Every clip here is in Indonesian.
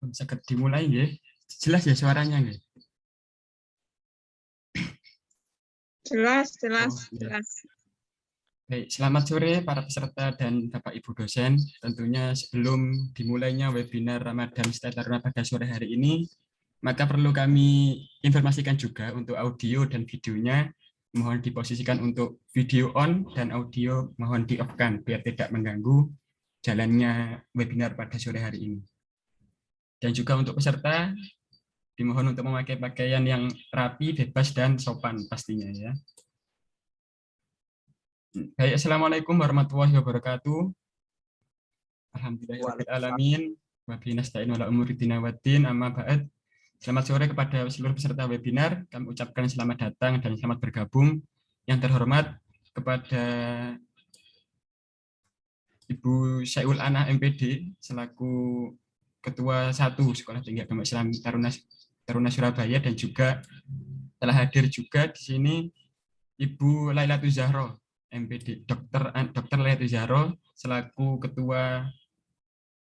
Bisa dimulai nggih. Jelas ya suaranya nggih. Jelas, Oh, iya. Baik, selamat sore para peserta dan Bapak Ibu dosen. Tentunya sebelum dimulainya webinar Ramadan Stay Taruna pada sore hari ini, maka perlu kami informasikan juga untuk audio dan videonya mohon diposisikan untuk video on dan audio mohon di-off-kan biar tidak mengganggu jalannya webinar pada sore hari ini. Dan juga untuk peserta dimohon untuk memakai pakaian yang rapi, bebas, dan sopan pastinya ya. Baik, Assalamualaikum warahmatullahi wabarakatuh. Alhamdulillahirrahmanirrahim. Wabillahi nasta'in wala umuri dina waddin, amma ba'd. Selamat sore kepada seluruh peserta webinar. Kami ucapkan selamat datang dan selamat bergabung. Yang terhormat kepada Ibu Syaiul Ana MPD selaku Ketua 1 Sekolah Tinggi Agama Islam Taruna Surabaya, dan juga telah hadir juga di sini Ibu Lailatul Zahro MPD, Dr. Lailatul Zahro selaku Ketua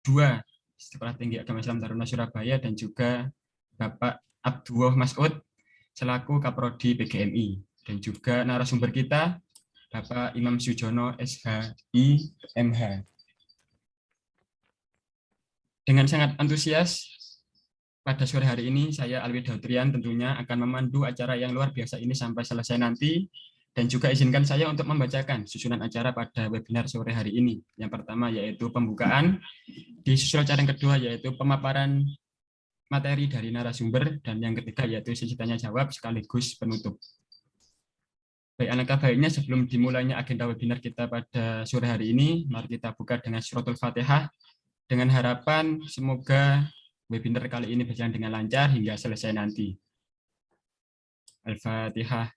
2 Sekolah Tinggi Agama Islam Taruna Surabaya, dan juga Bapak Abdullah Mas'ud selaku Kaprodi PGMI, dan juga narasumber kita Bapak Imam Sujono SHI MH. Dengan sangat antusias pada sore hari ini saya Alwi Dautrian tentunya akan memandu acara yang luar biasa ini sampai selesai nanti, dan juga izinkan saya untuk membacakan susunan acara pada webinar sore hari ini. Yang pertama yaitu pembukaan, disusul acara yang kedua yaitu pemaparan materi dari narasumber, dan yang ketiga yaitu sesi tanya jawab sekaligus penutup. Baik, alangkah baiknya sebelum dimulainya agenda webinar kita pada sore hari ini, mari kita buka dengan suratul Fatihah dengan harapan semoga webinar kali ini berjalan dengan lancar hingga selesai nanti. Al-Fatihah.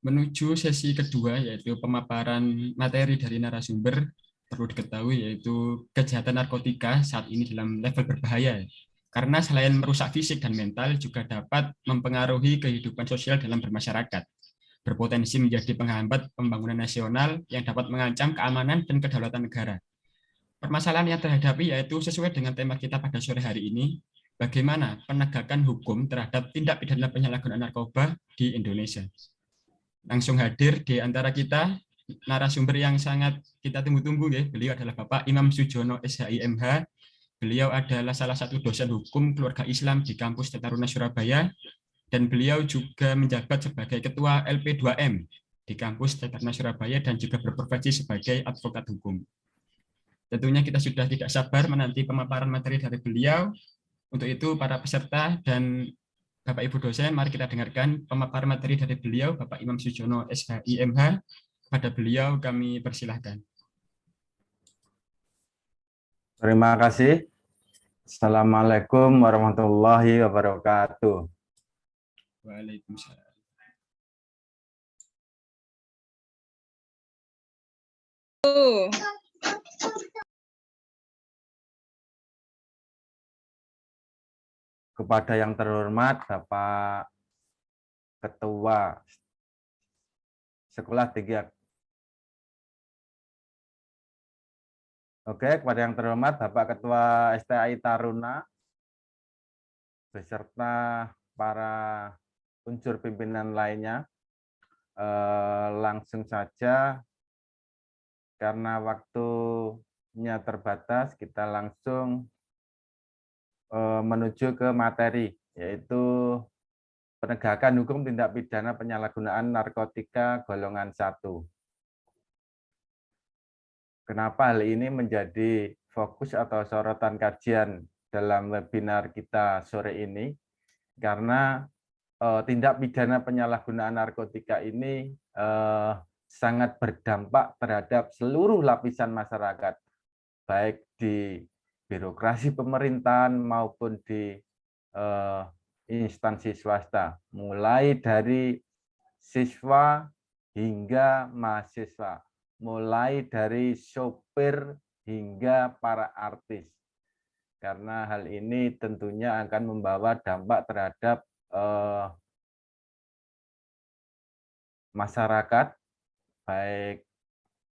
Menuju sesi kedua yaitu pemaparan materi dari narasumber, perlu diketahui yaitu kejahatan narkotika saat ini dalam level berbahaya, karena selain merusak fisik dan mental juga dapat mempengaruhi kehidupan sosial dalam bermasyarakat, berpotensi menjadi penghambat pembangunan nasional yang dapat mengancam keamanan dan kedaulatan negara. Permasalahan yang terhadapi yaitu sesuai dengan tema kita pada sore hari ini, bagaimana penegakan hukum terhadap tindak pidana penyalahgunaan narkoba di Indonesia. Langsung hadir di antara kita narasumber yang sangat kita tunggu-tunggu ya. Beliau adalah Bapak Imam Sujono SHI MH. Beliau adalah salah satu dosen hukum keluarga Islam di kampus Taruna Surabaya, dan beliau juga menjabat sebagai Ketua LP2M di kampus Taruna Surabaya dan juga berprofesi sebagai advokat hukum. Tentunya kita sudah tidak sabar menanti pemaparan materi dari beliau. Untuk itu para peserta dan Bapak Ibu dosen, mari kita dengarkan pemaparan materi dari beliau, Bapak Imam Sujono SHI MH. Kepada beliau kami persilahkan. Terima kasih. Assalamualaikum warahmatullahi wabarakatuh. Waalaikumsalam. Kepada yang terhormat Bapak Ketua Sekolah Tinggi kepada yang terhormat Bapak Ketua STAI Taruna beserta para unsur pimpinan lainnya, langsung saja karena waktunya terbatas, kita langsung menuju ke materi, yaitu penegakan hukum tindak pidana penyalahgunaan narkotika golongan 1. Kenapa hal ini menjadi fokus atau sorotan kajian dalam webinar kita sore ini? Karena tindak pidana penyalahgunaan narkotika ini sangat berdampak terhadap seluruh lapisan masyarakat, baik di birokrasi pemerintahan maupun di instansi swasta, mulai dari siswa hingga mahasiswa, mulai dari sopir hingga para artis. Karena hal ini tentunya akan membawa dampak terhadap masyarakat, baik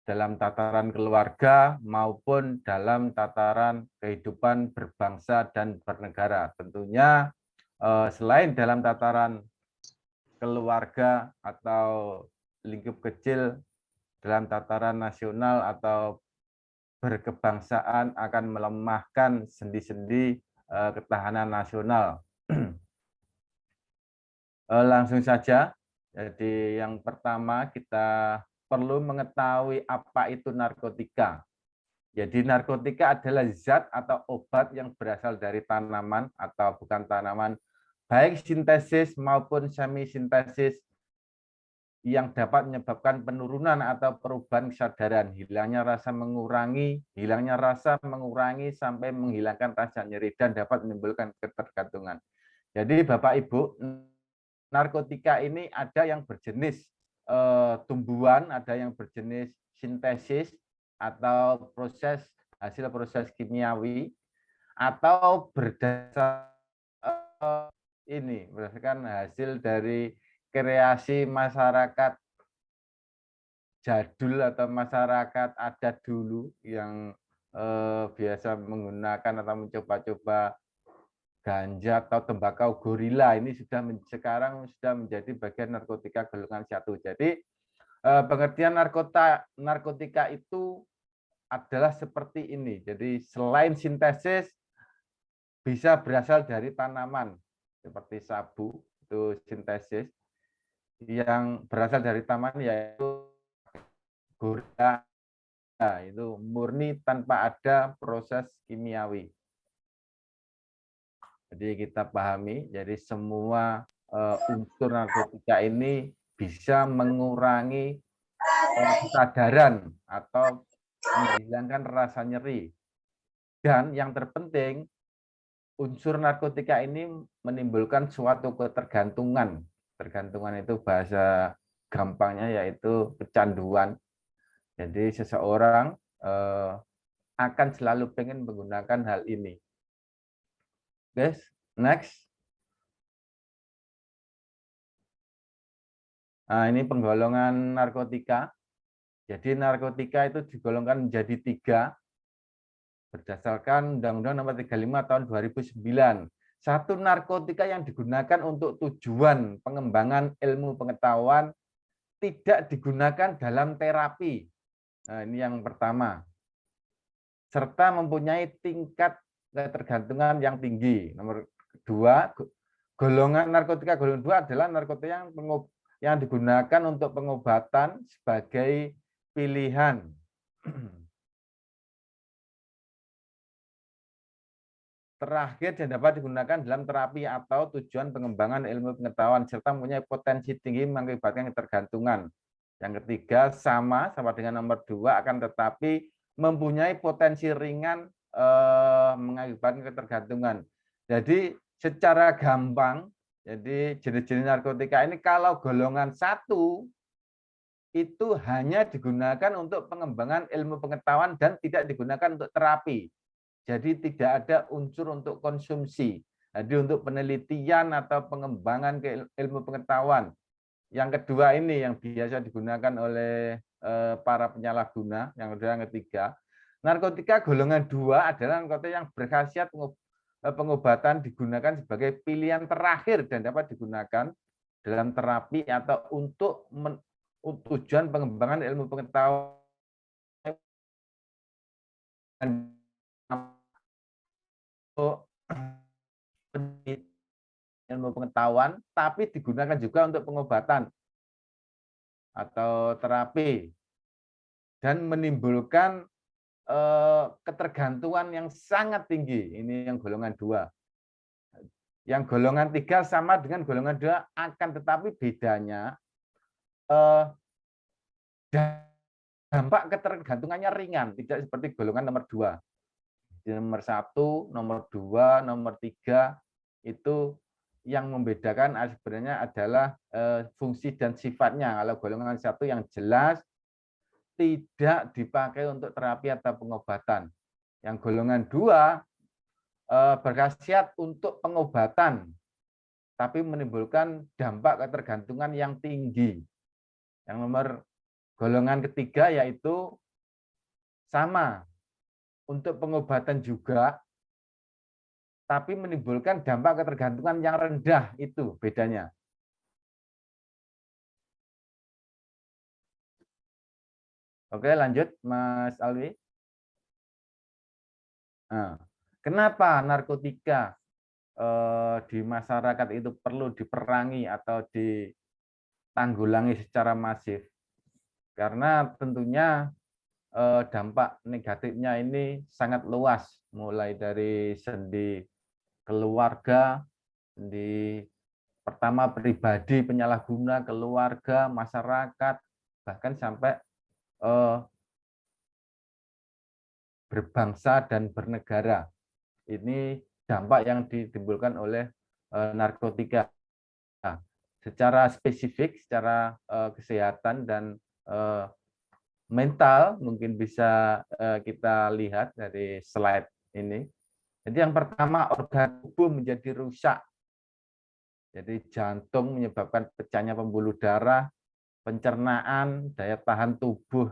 dalam tataran keluarga maupun dalam tataran kehidupan berbangsa dan bernegara. Tentunya selain dalam tataran keluarga atau lingkup kecil, dalam tataran nasional atau berkebangsaan akan melemahkan sendi-sendi ketahanan nasional. Langsung saja. Jadi yang pertama kita perlu mengetahui apa itu narkotika. Jadi narkotika adalah zat atau obat yang berasal dari tanaman atau bukan tanaman, baik sintesis maupun semi sintesis, yang dapat menyebabkan penurunan atau perubahan kesadaran, hilangnya rasa mengurangi sampai menghilangkan rasa nyeri dan dapat menimbulkan ketergantungan. Jadi Bapak Ibu, narkotika ini ada yang berjenis tumbuhan, ada yang berjenis sintesis atau hasil proses kimiawi, atau berdasarkan hasil dari kreasi masyarakat jadul atau masyarakat adat dulu yang biasa menggunakan atau mencoba-coba ganja atau tembakau gorila. Ini sekarang sudah menjadi bagian narkotika golongan 1. Jadi pengertian narkotika itu adalah seperti ini. Jadi selain sintesis bisa berasal dari tanaman seperti sabu, itu sintesis. Yang berasal dari tanaman yaitu gorila, itu murni tanpa ada proses kimiawi. Jadi kita pahami, jadi semua unsur narkotika ini bisa mengurangi kesadaran atau menghilangkan rasa nyeri. Dan yang terpenting, unsur narkotika ini menimbulkan suatu ketergantungan. Tergantungan itu bahasa gampangnya yaitu kecanduan. Jadi seseorang akan selalu pengen menggunakan hal ini. Guys, next. Nah, ini penggolongan narkotika. Jadi narkotika itu digolongkan menjadi 3 berdasarkan Undang-Undang Nomor 35 Tahun 2009. Satu, narkotika yang digunakan untuk tujuan pengembangan ilmu pengetahuan tidak digunakan dalam terapi. Nah, ini yang pertama. Serta mempunyai tingkat ketergantungan yang tinggi. Nomor 2, golongan narkotika golongan 2 adalah narkotika yang digunakan untuk pengobatan sebagai pilihan. Terakhir, dan dapat digunakan dalam terapi atau tujuan pengembangan ilmu pengetahuan serta mempunyai potensi tinggi mengakibatkan ketergantungan. Yang ketiga, sama dengan nomor 2, akan tetapi mempunyai potensi ringan mengakibatkan ketergantungan. Jadi secara gampang, jadi jenis-jenis narkotika ini kalau golongan 1 itu hanya digunakan untuk pengembangan ilmu pengetahuan dan tidak digunakan untuk terapi. Jadi tidak ada unsur untuk konsumsi. Jadi untuk penelitian atau pengembangan ilmu pengetahuan. Yang kedua ini yang biasa digunakan oleh para penyalahguna. Yang ketiga, narkotika golongan 2 adalah narkotika yang berkhasiat pengobatan, digunakan sebagai pilihan terakhir dan dapat digunakan dalam terapi atau untuk tujuan pengembangan ilmu pengetahuan ilmu pengetahuan, tapi digunakan juga untuk pengobatan atau terapi dan menimbulkan ketergantungan yang sangat tinggi. Ini yang golongan 2. Yang golongan 3 sama dengan golongan 2, akan tetapi bedanya dampak ketergantungannya ringan, tidak seperti golongan nomor 2. Nomor 1, nomor 2, nomor 3 itu yang membedakan sebenarnya adalah fungsi dan sifatnya. Kalau golongan 1 yang jelas tidak dipakai untuk terapi atau pengobatan. Yang golongan 2 berkhasiat untuk pengobatan, tapi menimbulkan dampak ketergantungan yang tinggi. Yang nomor golongan ketiga yaitu sama untuk pengobatan juga, tapi menimbulkan dampak ketergantungan yang rendah, itu bedanya. Oke, lanjut Mas Alwi. Nah, kenapa narkotika di masyarakat itu perlu diperangi atau ditanggulangi secara masif? Karena tentunya dampak negatifnya ini sangat luas, mulai dari sendi keluarga, sendi pertama pribadi penyalahguna, keluarga, masyarakat, bahkan sampai berbangsa dan bernegara. Ini dampak yang ditimbulkan oleh narkotika. Nah, secara spesifik, secara kesehatan dan mental, mungkin bisa kita lihat dari slide ini. Jadi yang pertama, organ tubuh menjadi rusak. Jadi jantung menyebabkan pecahnya pembuluh darah, pencernaan, daya tahan tubuh,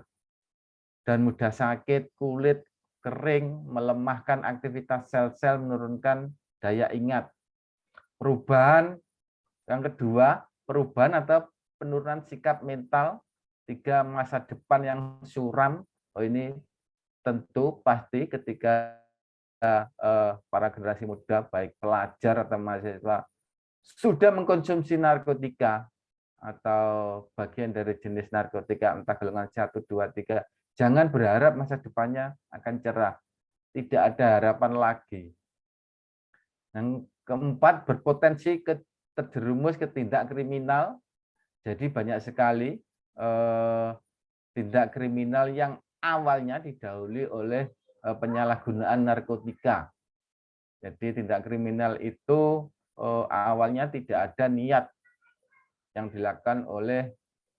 dan mudah sakit, kulit kering, melemahkan aktivitas sel-sel, menurunkan daya ingat. Perubahan yang kedua, perubahan atau penurunan sikap mental. Tiga, masa depan yang suram. Oh, ini tentu pasti ketika para generasi muda, baik pelajar atau mahasiswa, sudah mengkonsumsi narkotika atau bagian dari jenis narkotika, entah golongan 1, 2, 3, jangan berharap masa depannya akan cerah. Tidak ada harapan lagi. Yang keempat, berpotensi terjerumus ke tindak kriminal. Jadi banyak sekali tindak kriminal yang awalnya didahului oleh penyalahgunaan narkotika. Jadi tindak kriminal itu awalnya tidak ada niat yang dilakukan oleh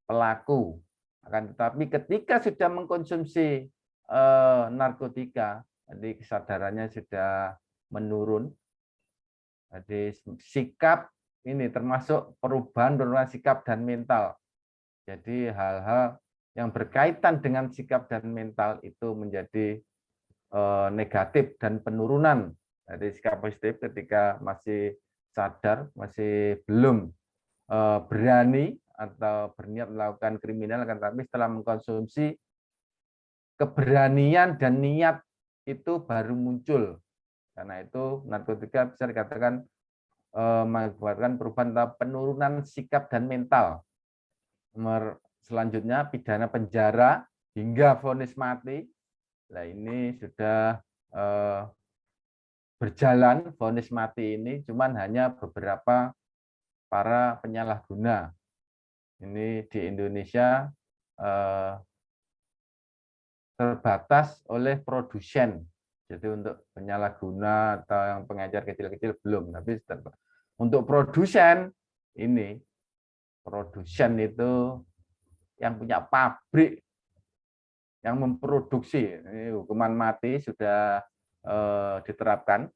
pelaku. Akan tetapi ketika sudah mengkonsumsi narkotika, jadi kesadarannya sudah menurun. Jadi sikap ini termasuk perubahan sikap dan mental. Jadi hal-hal yang berkaitan dengan sikap dan mental itu menjadi negatif dan penurunan dari sikap positif ketika masih sadar, masih belum berani atau berniat melakukan kriminal, akan tetapi setelah mengkonsumsi, keberanian dan niat itu baru muncul. Karena itu narkotika bisa dikatakan mengakibatkan perubahan atau penurunan sikap dan mental. Nomor selanjutnya, pidana penjara hingga vonis mati. Nah, ini sudah berjalan vonis mati ini, cuman hanya beberapa para penyalahguna. Ini di Indonesia terbatas oleh produsen. Jadi untuk penyalahguna atau yang pengejar kecil-kecil belum. Tapi untuk produsen ini, produsen itu yang punya pabrik, yang memproduksi, ini hukuman mati sudah diterapkan.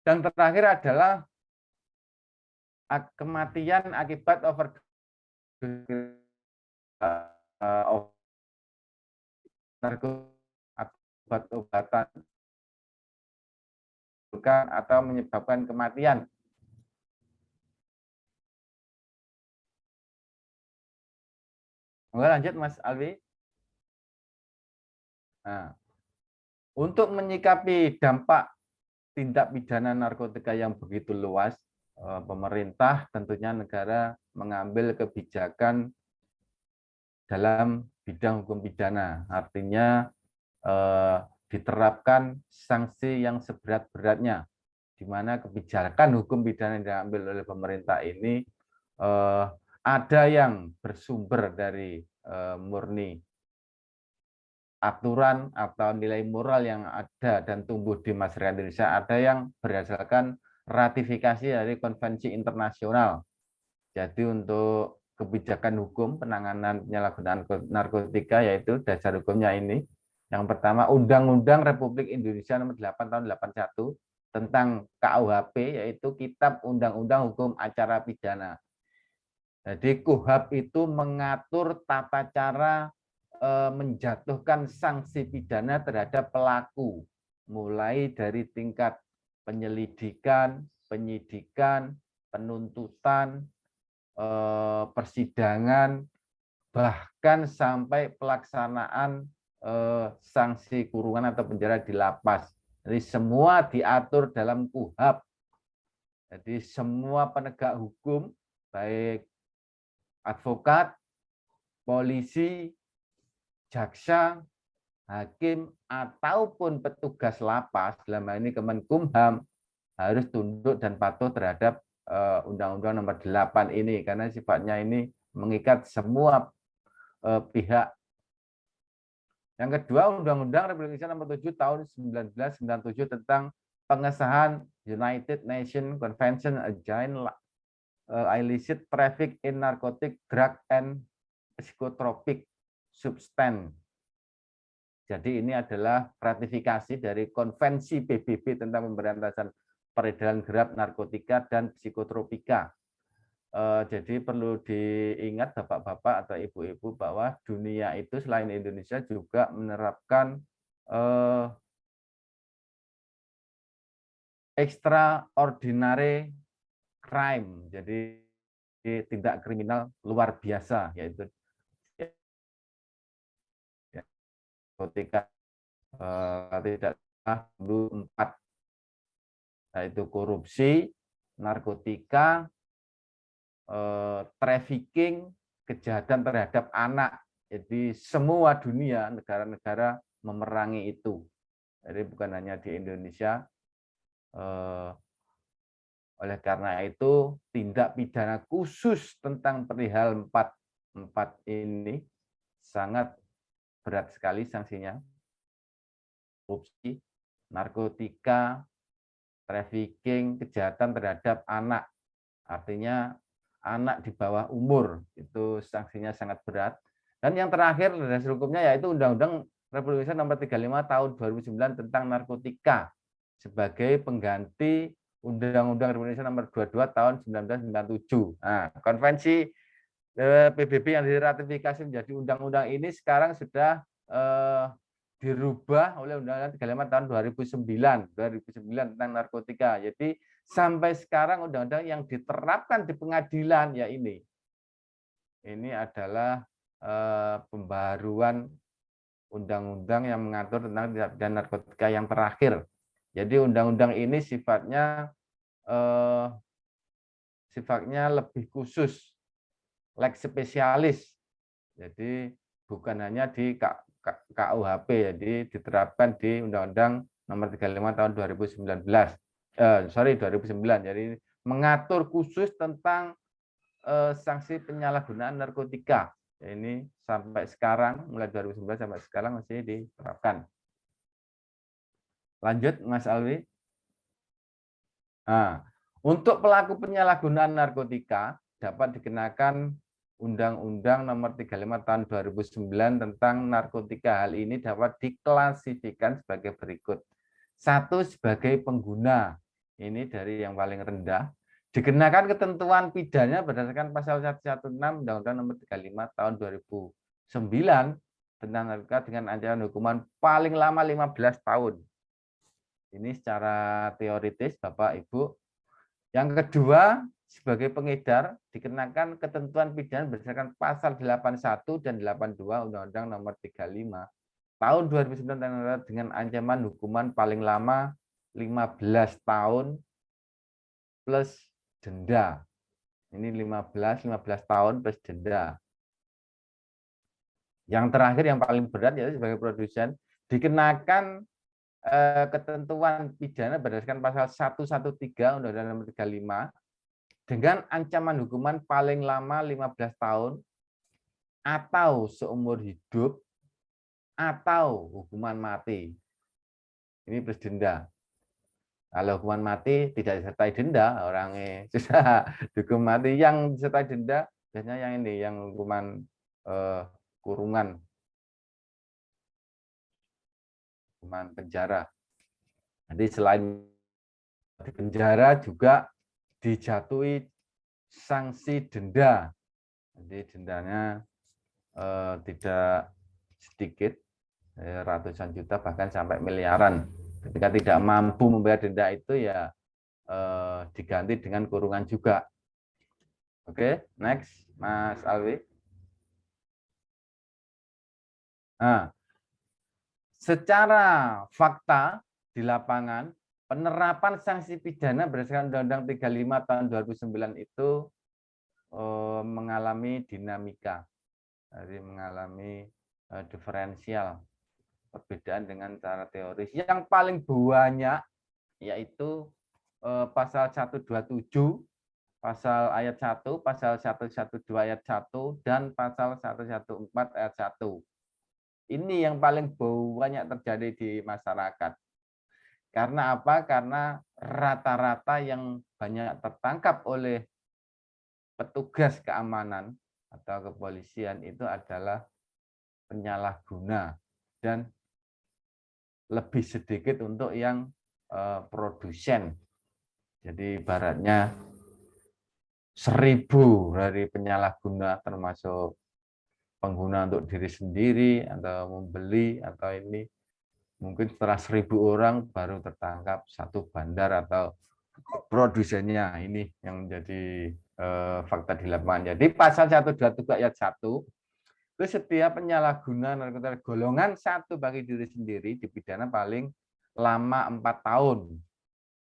Dan terakhir adalah kematian akibat overdose obat-obatan atau menyebabkan kematian. Lanjut Mas Alwi. Nah, untuk menyikapi dampak tindak pidana narkotika yang begitu luas, pemerintah tentunya negara mengambil kebijakan dalam bidang hukum pidana. Artinya diterapkan sanksi yang seberat-beratnya, di mana kebijakan hukum pidana yang diambil oleh pemerintah ini ada yang bersumber dari murni aturan atau nilai moral yang ada dan tumbuh di masyarakat Indonesia, ada yang berdasarkan ratifikasi dari konvensi internasional. Jadi untuk kebijakan hukum penanganan penyalahgunaan narkotika, yaitu dasar hukumnya ini. Yang pertama, Undang-Undang Republik Indonesia Nomor 8 Tahun 81 tentang KUHP, yaitu Kitab Undang-Undang Hukum Acara Pidana. Jadi KUHP itu mengatur tata cara menjatuhkan sanksi pidana terhadap pelaku, mulai dari tingkat penyelidikan, penyidikan, penuntutan, persidangan, bahkan sampai pelaksanaan sanksi kurungan atau penjara di lapas. Jadi semua diatur dalam KUHP. Jadi semua penegak hukum, baik advokat, polisi, jaksa, hakim, ataupun petugas lapas, dalam hal ini Kemenkumham, harus tunduk dan patuh terhadap Undang-Undang Nomor 8 ini, karena sifatnya ini mengikat semua pihak. Yang kedua, Undang-Undang Republik Indonesia Nomor 7 Tahun 1997 tentang pengesahan United Nations Convention Against Illicit Traffic in Narcotic, Drug, and Psychotropic Substance. Jadi ini adalah ratifikasi dari Konvensi PBB tentang pemberantasan peredaran gelap narkotika dan psikotropika. Jadi perlu diingat bapak-bapak atau ibu-ibu bahwa dunia itu selain Indonesia juga menerapkan extraordinary crime, jadi tindak kriminal luar biasa, yaitu narkotika tidak 4, yaitu korupsi, narkotika, trafficking, kejahatan terhadap anak. Jadi semua dunia, negara-negara memerangi itu. Jadi bukan hanya di Indonesia. Oleh karena itu, tindak pidana khusus tentang perihal 4 ini sangat berat sekali sanksinya. Korupsi, narkotika, trafficking, kejahatan terhadap anak. Artinya anak di bawah umur, itu sanksinya sangat berat. Dan yang terakhir dasar hukumnya yaitu Undang-Undang Republik Indonesia Nomor 35 Tahun 2009 tentang narkotika sebagai pengganti Undang-Undang Republik Indonesia Nomor 22 Tahun 1997. Nah, konvensi PBB yang diratifikasi menjadi undang-undang ini sekarang sudah dirubah oleh Undang-Undang 35 tahun 2009 tentang narkotika. Jadi sampai sekarang undang-undang yang diterapkan di pengadilan ya ini. Ini adalah pembaharuan undang-undang yang mengatur tentang tindak pidana narkotika yang terakhir. Jadi undang-undang ini sifatnya lebih khusus, lex spesialis. Jadi bukan hanya di KUHP, jadi diterapkan di Undang-Undang Nomor 35 Tahun 2009. Jadi mengatur khusus tentang sanksi penyalahgunaan narkotika. Ini sampai sekarang, mulai 2011 sampai sekarang masih diterapkan. Lanjut, Mas Alwi. Nah, untuk pelaku penyalahgunaan narkotika dapat dikenakan Undang-Undang Nomor 35 Tahun 2009 tentang narkotika. Hal ini dapat diklasifikasikan sebagai berikut. 1, sebagai pengguna. Ini dari yang paling rendah. Dikenakan ketentuan pidana berdasarkan pasal 116 Undang-Undang Nomor 35 Tahun 2009 tentang narkotika dengan ancaman hukuman paling lama 15 tahun. Ini secara teoritis, Bapak, Ibu. Yang kedua, sebagai pengedar dikenakan ketentuan pidana berdasarkan pasal 81 dan 82 Undang-Undang Nomor 35 Tahun 2009 dengan ancaman hukuman paling lama 15 tahun plus denda. Ini 15 tahun plus denda. Yang terakhir yang paling berat yaitu sebagai produsen dikenakan ketentuan pidana berdasarkan pasal 113 Undang-Undang Nomor 35 dengan ancaman hukuman paling lama 15 tahun atau seumur hidup atau hukuman mati. Ini plus denda. Kalau hukuman mati tidak disertai denda, orangnya sudah dihukum mati. Yang disertai denda biasanya yang ini, yang hukuman kurungan, hukuman penjara. Jadi selain di penjara juga dijatuhi sanksi denda Jadi dendanya tidak sedikit, ratusan juta bahkan sampai miliaran. Ketika tidak mampu membayar denda itu ya diganti dengan kurungan juga. Oke, next, Mas Alwi. Nah, secara fakta di lapangan, penerapan sanksi pidana berdasarkan Undang-Undang 35 tahun 2009 itu mengalami dinamika, jadi mengalami diferensial, perbedaan dengan cara teoris. Yang paling banyak yaitu pasal 127, pasal ayat 1, pasal 112 ayat 1, dan pasal 114 ayat 1. Ini yang paling banyak terjadi di masyarakat. Karena apa? Karena rata-rata yang banyak tertangkap oleh petugas keamanan atau kepolisian itu adalah penyalahguna, dan lebih sedikit untuk yang produsen. Jadi ibaratnya 1000 dari penyalahguna, termasuk pengguna untuk diri sendiri atau membeli atau ini, mungkin setelah 1000 orang baru tertangkap satu bandar atau produsennya. Ini yang menjadi fakta di lapangan. Jadi pasal 123 ayat 1 itu setiap penyalahguna narkotika golongan 1 bagi diri sendiri dipidana paling lama 4 tahun.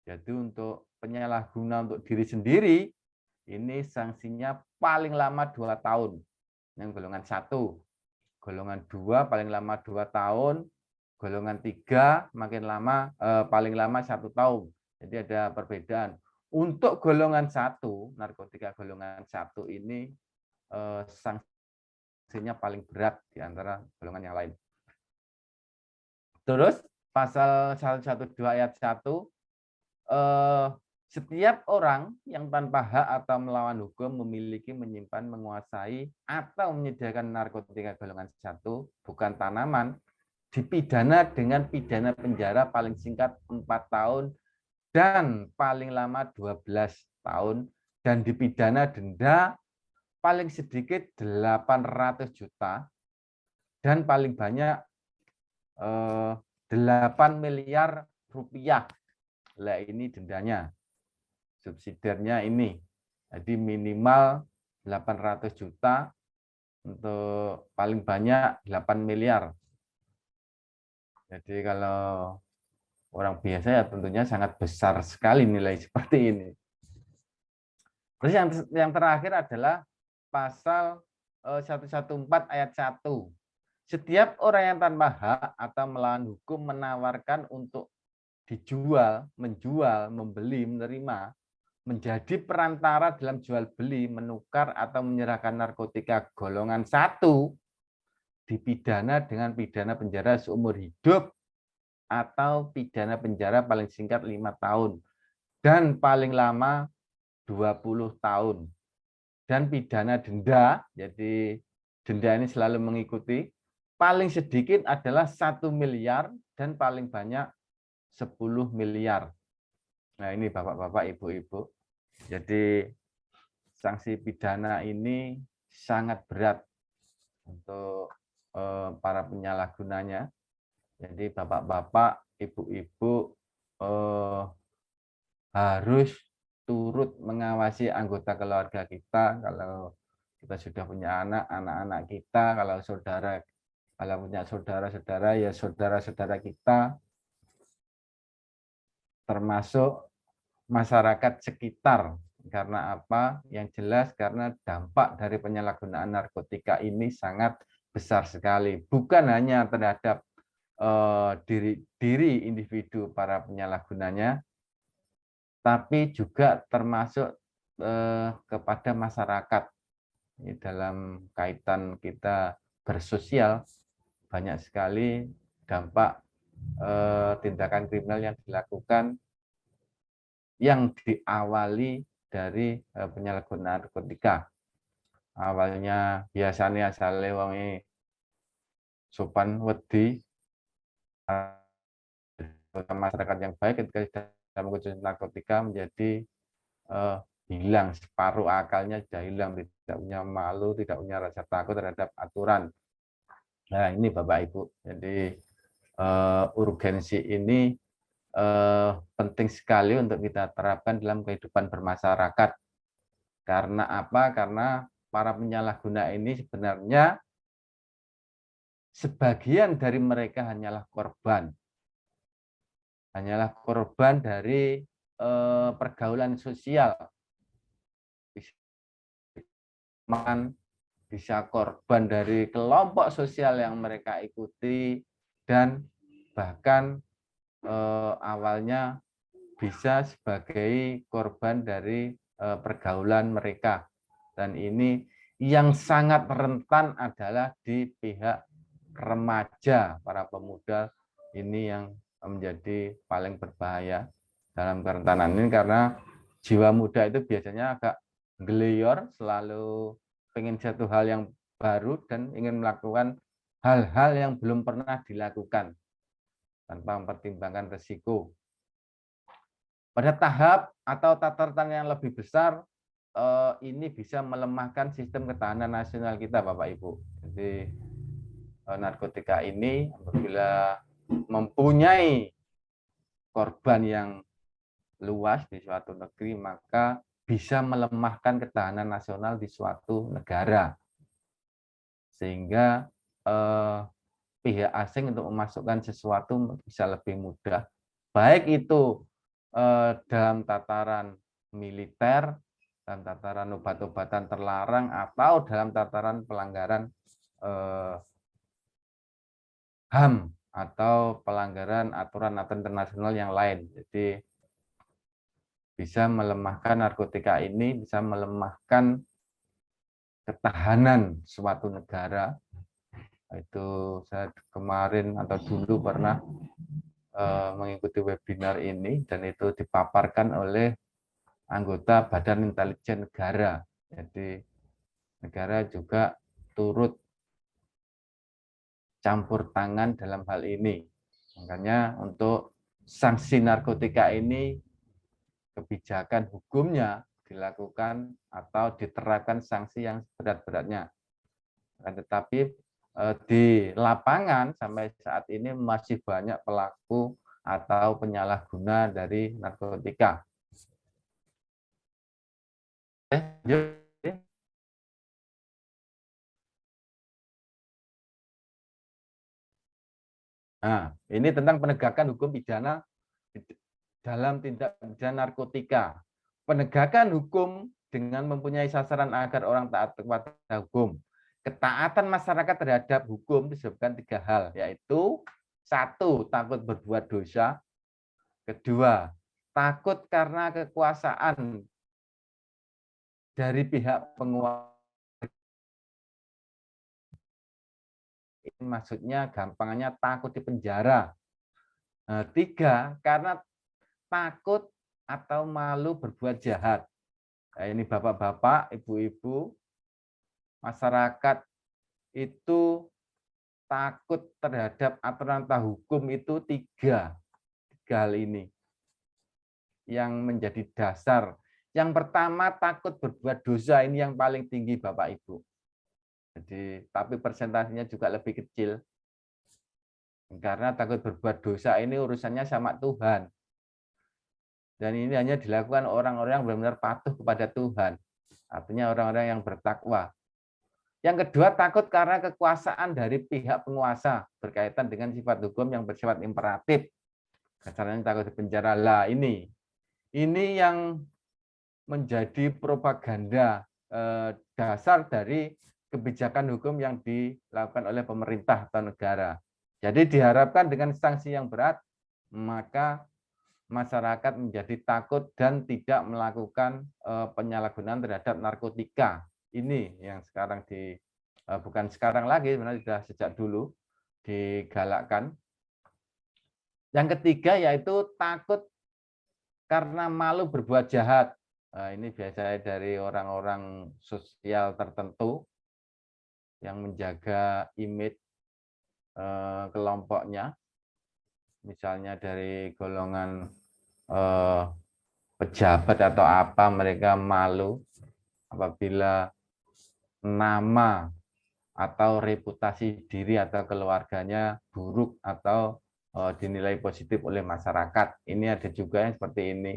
Jadi untuk penyalahguna untuk diri sendiri ini sanksinya paling lama 2 tahun. Yang golongan 1. Golongan 2 paling lama 2 tahun. Golongan 3 makin lama paling lama 1 tahun. Jadi ada perbedaan. Untuk golongan 1, narkotika golongan 1 ini sanksinya paling berat di antara golongan yang lain. Terus pasal 112 ayat 1, setiap orang yang tanpa hak atau melawan hukum memiliki, menyimpan, menguasai, atau menyediakan narkotika golongan 1, bukan tanaman, dipidana dengan pidana penjara paling singkat 4 tahun dan paling lama 12 tahun, dan dipidana denda paling sedikit 800 juta dan paling banyak 8 miliar rupiah. Lah ini dendanya. Subsidiarnya ini. Jadi minimal 800 juta, untuk paling banyak 8 miliar. Jadi kalau orang biasa ya tentunya sangat besar sekali nilai seperti ini. Terus yang terakhir adalah pasal 114 ayat 1. Setiap orang yang tanpa hak atau melawan hukum menawarkan untuk dijual, menjual, membeli, menerima, menjadi perantara dalam jual beli, menukar atau menyerahkan narkotika golongan 1, dipidana dengan pidana penjara seumur hidup atau pidana penjara paling singkat 5 tahun dan paling lama 20 tahun. Dan pidana denda, jadi denda ini selalu mengikuti, paling sedikit adalah 1 miliar dan paling banyak 10 miliar. Nah ini Bapak-bapak, Ibu-ibu. Jadi sanksi pidana ini sangat berat untuk para penyalahgunanya. Jadi Bapak-bapak, Ibu-ibu harus turut mengawasi anggota keluarga kita. Kalau kita sudah punya anak-anak kita, kalau punya saudara-saudara, ya saudara-saudara kita, termasuk masyarakat sekitar. Karena apa? Yang jelas karena dampak dari penyalahgunaan narkotika ini sangat besar sekali. Bukan hanya terhadap diri individu para penyalahgunanya, tapi juga termasuk kepada masyarakat. Dalam kaitan kita bersosial, banyak sekali dampak tindakan kriminal yang dilakukan yang diawali dari penyalahgunaan narkotika. Awalnya biasanya asale wonge sopan wedi, masyarakat yang baik ketika sudah mengkonsumsi narkotika menjadi hilang, separuh akalnya sudah hilang, tidak punya malu, tidak punya rasa takut terhadap aturan. Nah, ini Bapak Ibu. Jadi urgensi ini penting sekali untuk kita terapkan dalam kehidupan bermasyarakat. Karena apa? Karena para penyalahguna ini sebenarnya sebagian dari mereka hanyalah korban. Hanyalah korban dari pergaulan sosial. Bisa korban dari kelompok sosial yang mereka ikuti, dan bahkan awalnya bisa sebagai korban dari pergaulan mereka. Dan ini yang sangat rentan adalah di pihak remaja, para pemuda ini yang menjadi paling berbahaya dalam kerentanan ini, karena jiwa muda itu biasanya agak gelior, selalu pengen satu hal yang baru dan ingin melakukan hal-hal yang belum pernah dilakukan tanpa mempertimbangkan risiko. Pada tahap atau tataran yang lebih besar, ini bisa melemahkan sistem ketahanan nasional kita, Bapak Ibu. Jadi narkotika ini apabila mempunyai korban yang luas di suatu negeri, maka bisa melemahkan ketahanan nasional di suatu negara. Sehingga pihak asing untuk memasukkan sesuatu bisa lebih mudah. Baik itu dalam tataran militer, dalam tataran obat-obatan terlarang, atau dalam tataran pelanggaran HAM atau pelanggaran aturan-aturan internasional yang lain. Jadi bisa melemahkan narkotika ini, bisa melemahkan ketahanan suatu negara. Itu saya kemarin atau dulu pernah mengikuti webinar ini, dan itu dipaparkan oleh anggota Badan Intelijen Negara. Jadi negara juga turut campur tangan dalam hal ini. Makanya untuk sanksi narkotika ini, kebijakan hukumnya dilakukan atau diterapkan sanksi yang berat-beratnya. Tetapi di lapangan sampai saat ini masih banyak pelaku atau penyalahguna dari narkotika. Nah, ini tentang penegakan hukum pidana dalam tindak pidana narkotika. Penegakan hukum dengan mempunyai sasaran agar orang taat kepada hukum. Ketaatan masyarakat terhadap hukum disebutkan 3 hal, yaitu 1, takut berbuat dosa. 2, takut karena kekuasaan dari pihak penguasa. Ini maksudnya gampangnya takut di penjara. 3, karena takut atau malu berbuat jahat. Nah, ini bapak-bapak, ibu-ibu, masyarakat itu takut terhadap aturan hukum itu 3 hal ini yang menjadi dasar. Yang pertama, takut berbuat dosa, ini yang paling tinggi Bapak Ibu. Jadi, tapi persentasenya juga lebih kecil. Karena takut berbuat dosa ini urusannya sama Tuhan. Dan ini hanya dilakukan orang-orang yang benar-benar patuh kepada Tuhan. Artinya orang-orang yang bertakwa. Yang kedua, takut karena kekuasaan dari pihak penguasa berkaitan dengan sifat hukum yang bersifat imperatif. Kasarnya takut dipenjara. Lah ini yang menjadi propaganda dasar dari kebijakan hukum yang dilakukan oleh pemerintah atau negara. Jadi diharapkan dengan sanksi yang berat, maka masyarakat menjadi takut dan tidak melakukan penyalahgunaan terhadap narkotika. Ini yang sekarang bukan sekarang lagi, sebenarnya sudah sejak dulu digalakkan. Yang ketiga yaitu takut karena malu berbuat jahat. Nah, ini biasanya dari orang-orang sosial tertentu yang menjaga image kelompoknya. Misalnya dari golongan pejabat atau apa, mereka malu apabila nama atau reputasi diri atau keluarganya buruk atau dinilai positif oleh masyarakat. Ini ada juga yang seperti ini.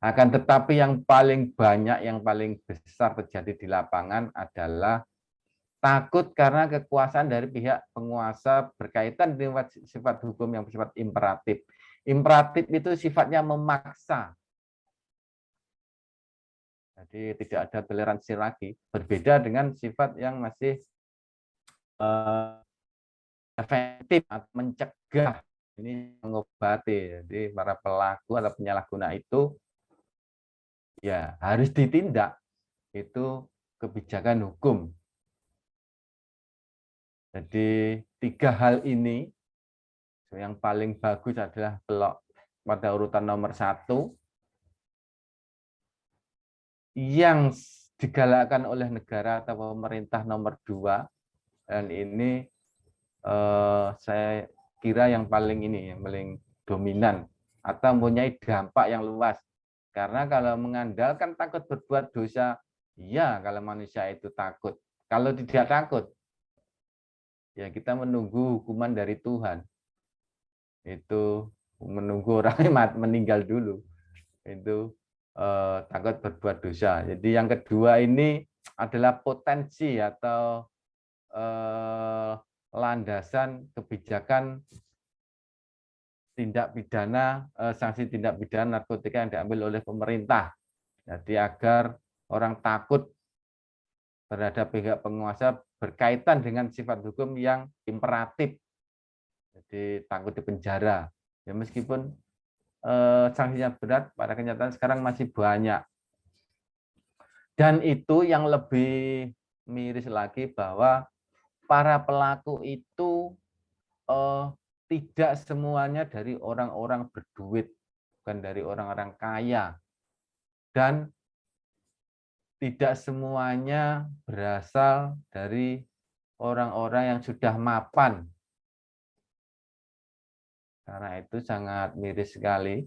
Akan tetapi yang paling banyak, yang paling besar terjadi di lapangan adalah takut karena kekuasaan dari pihak penguasa berkaitan dengan sifat hukum yang bersifat imperatif. Imperatif itu sifatnya memaksa. Jadi tidak ada toleransi lagi. Berbeda dengan sifat yang masih efektif atau mencegah, ini mengobati. Jadi para pelaku atau penyalahguna itu ya harus ditindak, itu kebijakan hukum. Jadi 3 hal ini yang paling bagus adalah pada urutan nomor 1 yang digalakkan oleh negara atau pemerintah nomor 2, dan ini saya kira yang paling dominan atau mempunyai dampak yang luas. Karena kalau mengandalkan takut berbuat dosa, iya kalau manusia itu takut. Kalau tidak takut, ya kita menunggu hukuman dari Tuhan. Itu menunggu orang meninggal dulu. Itu takut berbuat dosa. Jadi yang kedua ini adalah potensi atau landasan kebijakan tindak pidana, sanksi tindak pidana narkotika yang diambil oleh pemerintah. Jadi agar orang takut terhadap pihak penguasa berkaitan dengan sifat hukum yang imperatif. Jadi takut dipenjara. Ya meskipun sanksinya berat, pada kenyataan sekarang masih banyak. Dan itu yang lebih miris lagi bahwa para pelaku itu tidak semuanya dari orang-orang berduit, bukan dari orang-orang kaya. Dan tidak semuanya berasal dari orang-orang yang sudah mapan. Karena itu sangat miris sekali.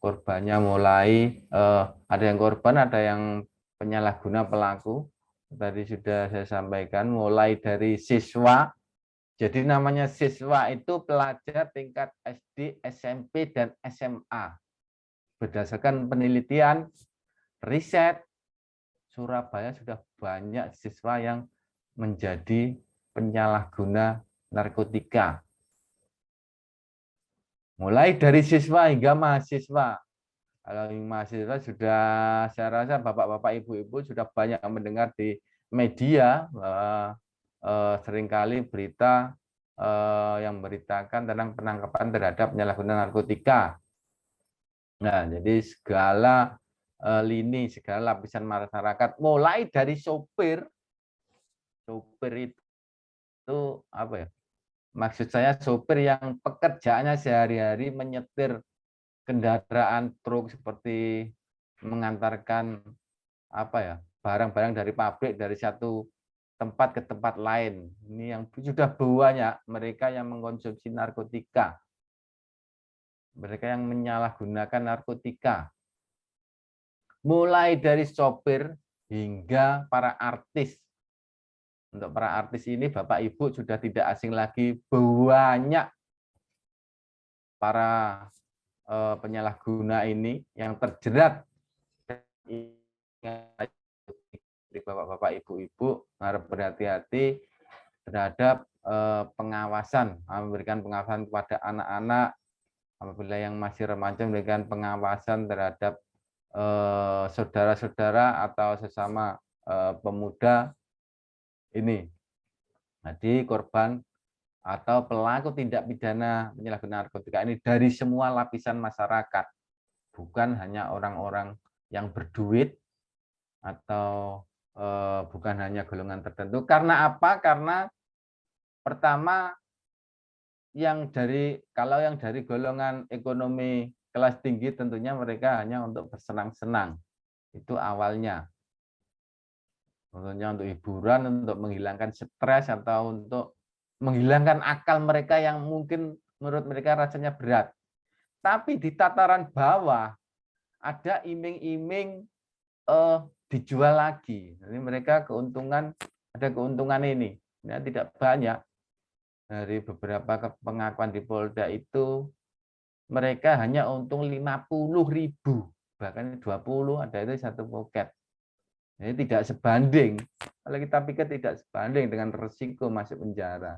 Korbannya mulai, ada yang korban, ada yang penyalahguna pelaku. Tadi sudah saya sampaikan, mulai dari siswa. Jadi namanya siswa itu pelajar tingkat SD, SMP, dan SMA. Berdasarkan penelitian, riset, Surabaya sudah banyak siswa yang menjadi penyalahguna narkotika. Mulai dari siswa hingga mahasiswa. Kalau mahasiswa sudah, saya rasa bapak-bapak, ibu-ibu sudah banyak mendengar di media bahwa seringkali berita yang memberitakan tentang penangkapan terhadap penyalahguna narkotika. Nah, jadi segala lini, segala lapisan masyarakat, mulai dari sopir itu apa ya? Maksud saya sopir yang pekerjaannya sehari-hari menyetir kendaraan truk seperti mengantarkan apa ya, barang-barang dari pabrik dari satu tempat ke tempat lain. Ini yang sudah banyak mereka yang mengkonsumsi narkotika. Mereka yang menyalahgunakan narkotika. Mulai dari sopir hingga para artis. Untuk para artis ini Bapak Ibu sudah tidak asing lagi, banyak para penyalahguna ini yang terjerat. Bapak-bapak, ibu-ibu harus berhati-hati terhadap pengawasan, memberikan pengawasan kepada anak-anak, apabila yang masih remaja memberikan pengawasan terhadap saudara-saudara atau sesama pemuda ini. Jadi korban atau pelaku tindak pidana penyalahgunaan narkotika ini dari semua lapisan masyarakat, bukan hanya orang-orang yang berduit atau bukan hanya golongan tertentu. Karena apa? Karena pertama, kalau yang dari golongan ekonomi kelas tinggi tentunya mereka hanya untuk bersenang-senang. Itu awalnya. Tentunya untuk hiburan, untuk menghilangkan stres, atau untuk menghilangkan akal mereka yang mungkin menurut mereka rasanya berat. Tapi di tataran bawah ada iming-iming dijual lagi. Jadi mereka keuntungan ada keuntungan ini. Ya, tidak banyak. Dari beberapa pengakuan di Polda itu mereka hanya untung 50.000, bahkan 20 ada itu satu poket. Jadi tidak sebanding. Kalau kita pikir tidak sebanding dengan risiko masuk penjara.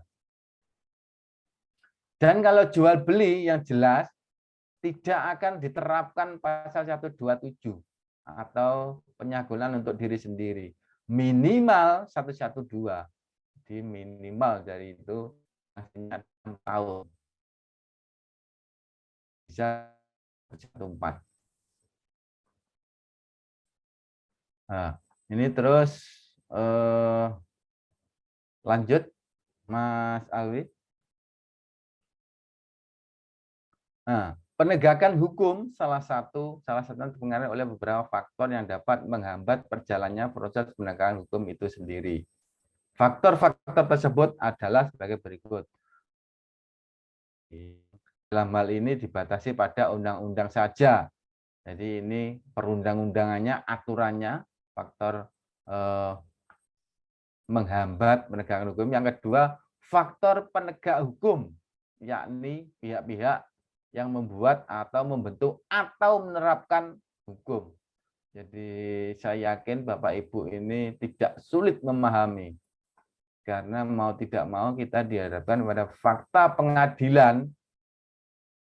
Dan kalau jual beli yang jelas tidak akan diterapkan pasal 127 atau penyagulan untuk diri sendiri. Minimal 112. Jadi minimal dari itu masih 6 tahun. Bisa 114. Nah, ini terus lanjut Mas Alwi. Nah, penegakan hukum salah satu dipengaruhi oleh beberapa faktor yang dapat menghambat perjalannya proses penegakan hukum itu sendiri. Faktor-faktor tersebut adalah sebagai berikut. Dalam hal ini dibatasi pada undang-undang saja. Jadi ini perundang-undangannya, aturannya, faktor menghambat penegakan hukum. Yang kedua, faktor penegak hukum, yakni pihak-pihak yang membuat atau membentuk atau menerapkan hukum. Jadi saya yakin Bapak Ibu ini tidak sulit memahami. Karena mau tidak mau kita dihadapkan pada fakta pengadilan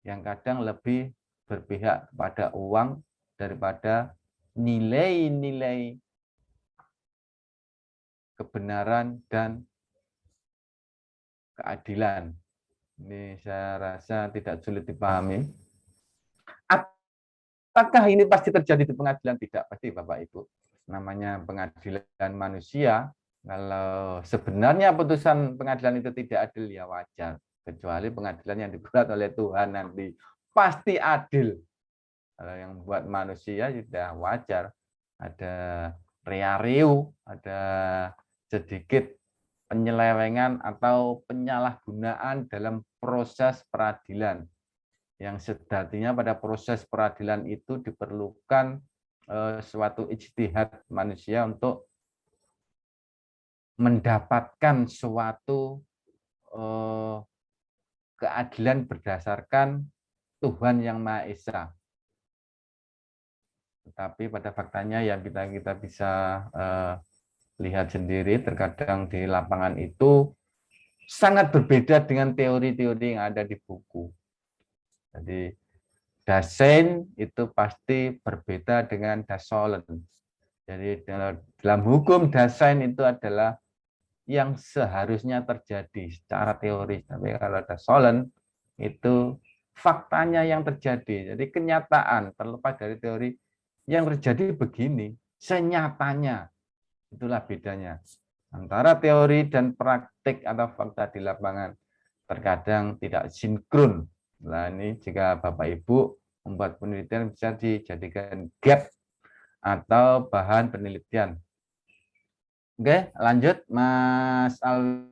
yang kadang lebih berpihak pada uang daripada nilai-nilai kebenaran dan keadilan. Ini saya rasa tidak sulit dipahami. Apakah ini pasti terjadi di pengadilan? Tidak pasti Bapak Ibu. Namanya pengadilan manusia, kalau sebenarnya putusan pengadilan itu tidak adil, ya wajar. Kecuali pengadilan yang dibuat oleh Tuhan nanti pasti adil. Kalau yang buat manusia sudah wajar. Ada rea-reu, ada sedikit penyelewengan atau penyalahgunaan dalam proses peradilan. Yang sejatinya pada proses peradilan itu diperlukan suatu ijtihad manusia untuk mendapatkan suatu keadilan berdasarkan Tuhan yang Maha Esa. Tetapi pada faktanya yang kita bisa lihat sendiri, terkadang di lapangan itu sangat berbeda dengan teori-teori yang ada di buku. Jadi Dasein itu pasti berbeda dengan Dasolen. Jadi dalam hukum Dasein itu adalah yang seharusnya terjadi secara teori. Tapi kalau Dasolen itu faktanya yang terjadi. Jadi kenyataan terlepas dari teori yang terjadi begini, senyatanya. Itulah bedanya antara teori dan praktik atau fakta di lapangan. Terkadang tidak sinkron. Nah, ini jika Bapak Ibu membuat penelitian bisa dijadikan gap atau bahan penelitian. Oke, lanjut Mas Alwi.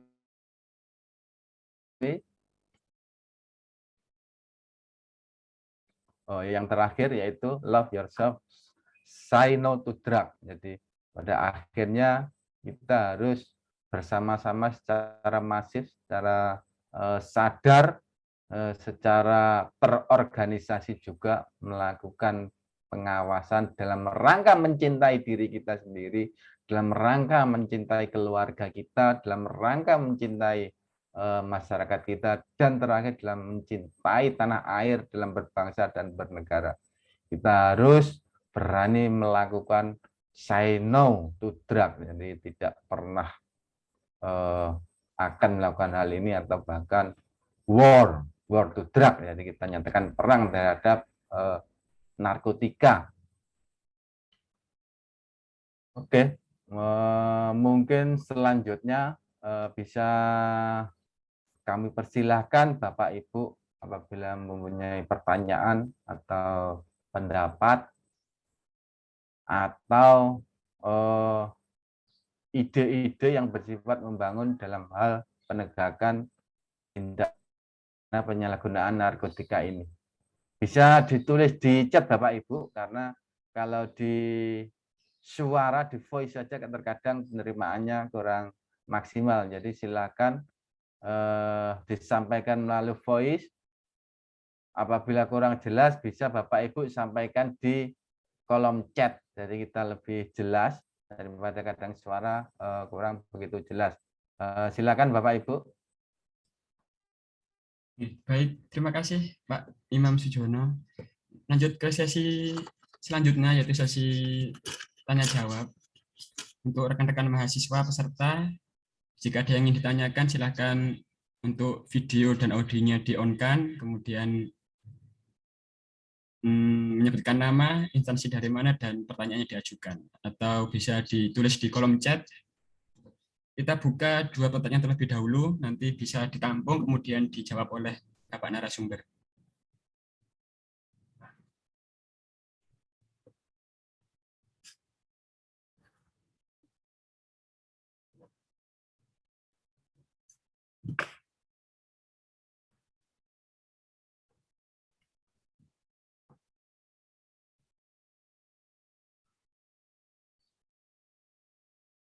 Oh, yang terakhir yaitu love yourself, say no to drug. Jadi pada akhirnya kita harus bersama-sama secara masif, secara sadar, secara terorganisasi juga melakukan pengawasan dalam rangka mencintai diri kita sendiri, dalam rangka mencintai keluarga kita, dalam rangka mencintai masyarakat kita, dan terakhir dalam mencintai tanah air, dalam berbangsa dan bernegara. Kita harus berani melakukan say no to drug, jadi tidak pernah akan melakukan hal ini atau bahkan war to drug, jadi kita nyatakan perang terhadap narkotika. Oke, mungkin selanjutnya bisa kami persilahkan Bapak Ibu apabila mempunyai pertanyaan atau pendapat atau ide-ide yang bersifat membangun dalam hal penegakan tindak penyalahgunaan narkotika ini. Bisa ditulis di chat Bapak Ibu, karena kalau di suara, di voice saja terkadang penerimaannya kurang maksimal. Jadi silakan disampaikan melalui voice. Apabila kurang jelas bisa Bapak Ibu sampaikan di kolom chat. Jadi kita lebih jelas daripada kadang suara kurang begitu jelas. Silakan Bapak Ibu. Baik, terima kasih Pak Imam Sujono. Lanjut ke sesi selanjutnya, yaitu sesi tanya jawab. Untuk rekan-rekan mahasiswa peserta, jika ada yang ingin ditanyakan, silakan untuk video dan audionya di-on-kan, kemudian menyebutkan nama, instansi dari mana, dan pertanyaannya diajukan. Atau bisa ditulis di kolom chat. Kita buka 2 pertanyaan terlebih dahulu, nanti bisa ditampung, kemudian dijawab oleh Bapak narasumber.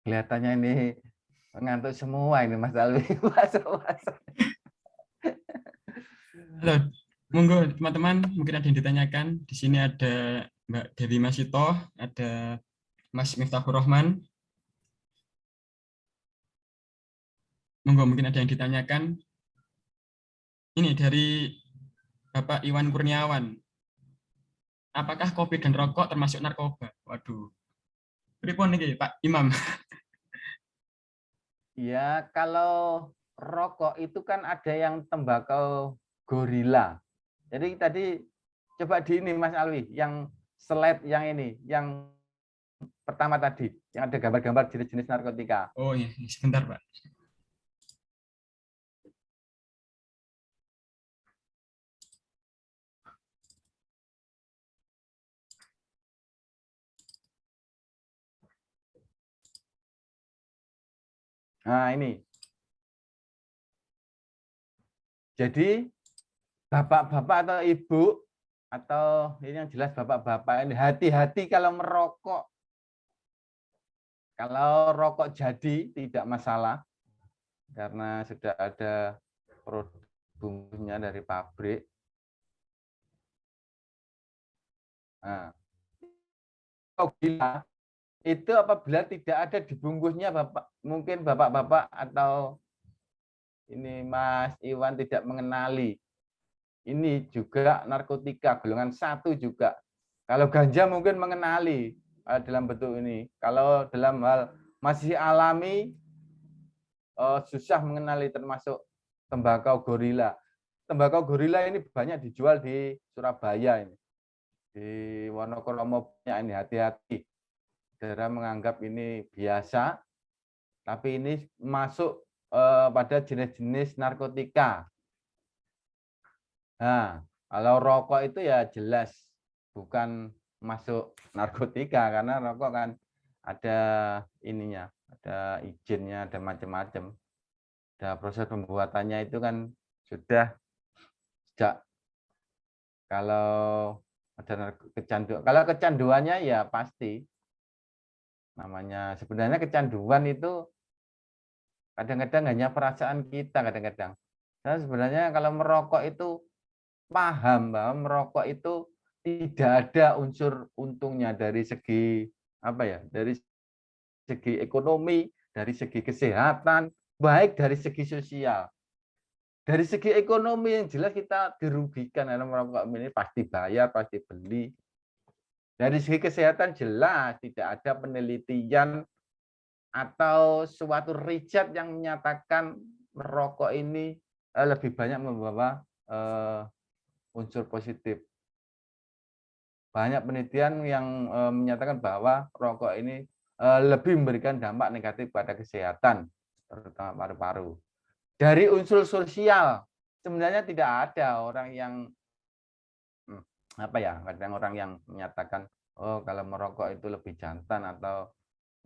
Kelihatannya ini ngantuk semua ini Mas Alwi. Halo, monggo teman-teman, mungkin ada yang ditanyakan. Di sini ada Mbak Dewi Masito, ada Mas Miftahur Rahman. Monggo, mungkin ada yang ditanyakan. Ini dari Bapak Iwan Kurniawan. Apakah kopi dan rokok termasuk narkoba? Waduh. Pripun niki, Pak Imam? Ya, kalau rokok itu kan ada yang tembakau gorila. Jadi tadi coba di ini Mas Alwi, yang slide yang ini, yang pertama tadi, yang ada gambar-gambar jenis-jenis narkotika. Oh iya, sebentar Pak. Nah ini. Jadi bapak-bapak atau ibu, atau ini yang jelas bapak-bapak ini, hati-hati kalau merokok. Kalau rokok jadi tidak masalah, karena sudah ada produk bungkusnya dari pabrik. Nah, gila, itu apabila tidak ada di bungkusnya, Bapak, mungkin bapak-bapak atau ini Mas Iwan tidak mengenali. Ini juga narkotika golongan 1 juga. Kalau ganja mungkin mengenali dalam bentuk ini. Kalau dalam hal masih alami susah mengenali, termasuk tembakau gorila. Tembakau gorila ini banyak dijual di Surabaya ini. Di Wonokromo ini, hati-hati. Saudara menganggap ini biasa, tapi ini masuk pada jenis-jenis narkotika. Nah, kalau rokok itu ya jelas bukan masuk narkotika, karena rokok kan ada ininya, ada izinnya, ada macam-macam. Ada proses pembuatannya itu kan sudah sejak, kalau ada kecanduan, kalau kecanduannya ya pasti namanya, sebenarnya kecanduan itu kadang-kadang hanya perasaan kita, kadang-kadang. Saya sebenarnya kalau merokok itu paham bahwa merokok itu tidak ada unsur untungnya dari segi apa ya, dari segi ekonomi, dari segi kesehatan, baik dari segi sosial. Dari segi ekonomi yang jelas kita dirugikan karena merokok ini, pasti bayar, pasti beli. Dari segi kesehatan jelas tidak ada penelitian atau suatu riset yang menyatakan merokok ini lebih banyak membawa unsur positif. Banyak penelitian yang menyatakan bahwa rokok ini lebih memberikan dampak negatif pada kesehatan, terutama paru-paru. Dari unsur sosial, sebenarnya tidak ada orang yang apa ya, kadang orang yang menyatakan oh kalau merokok itu lebih jantan atau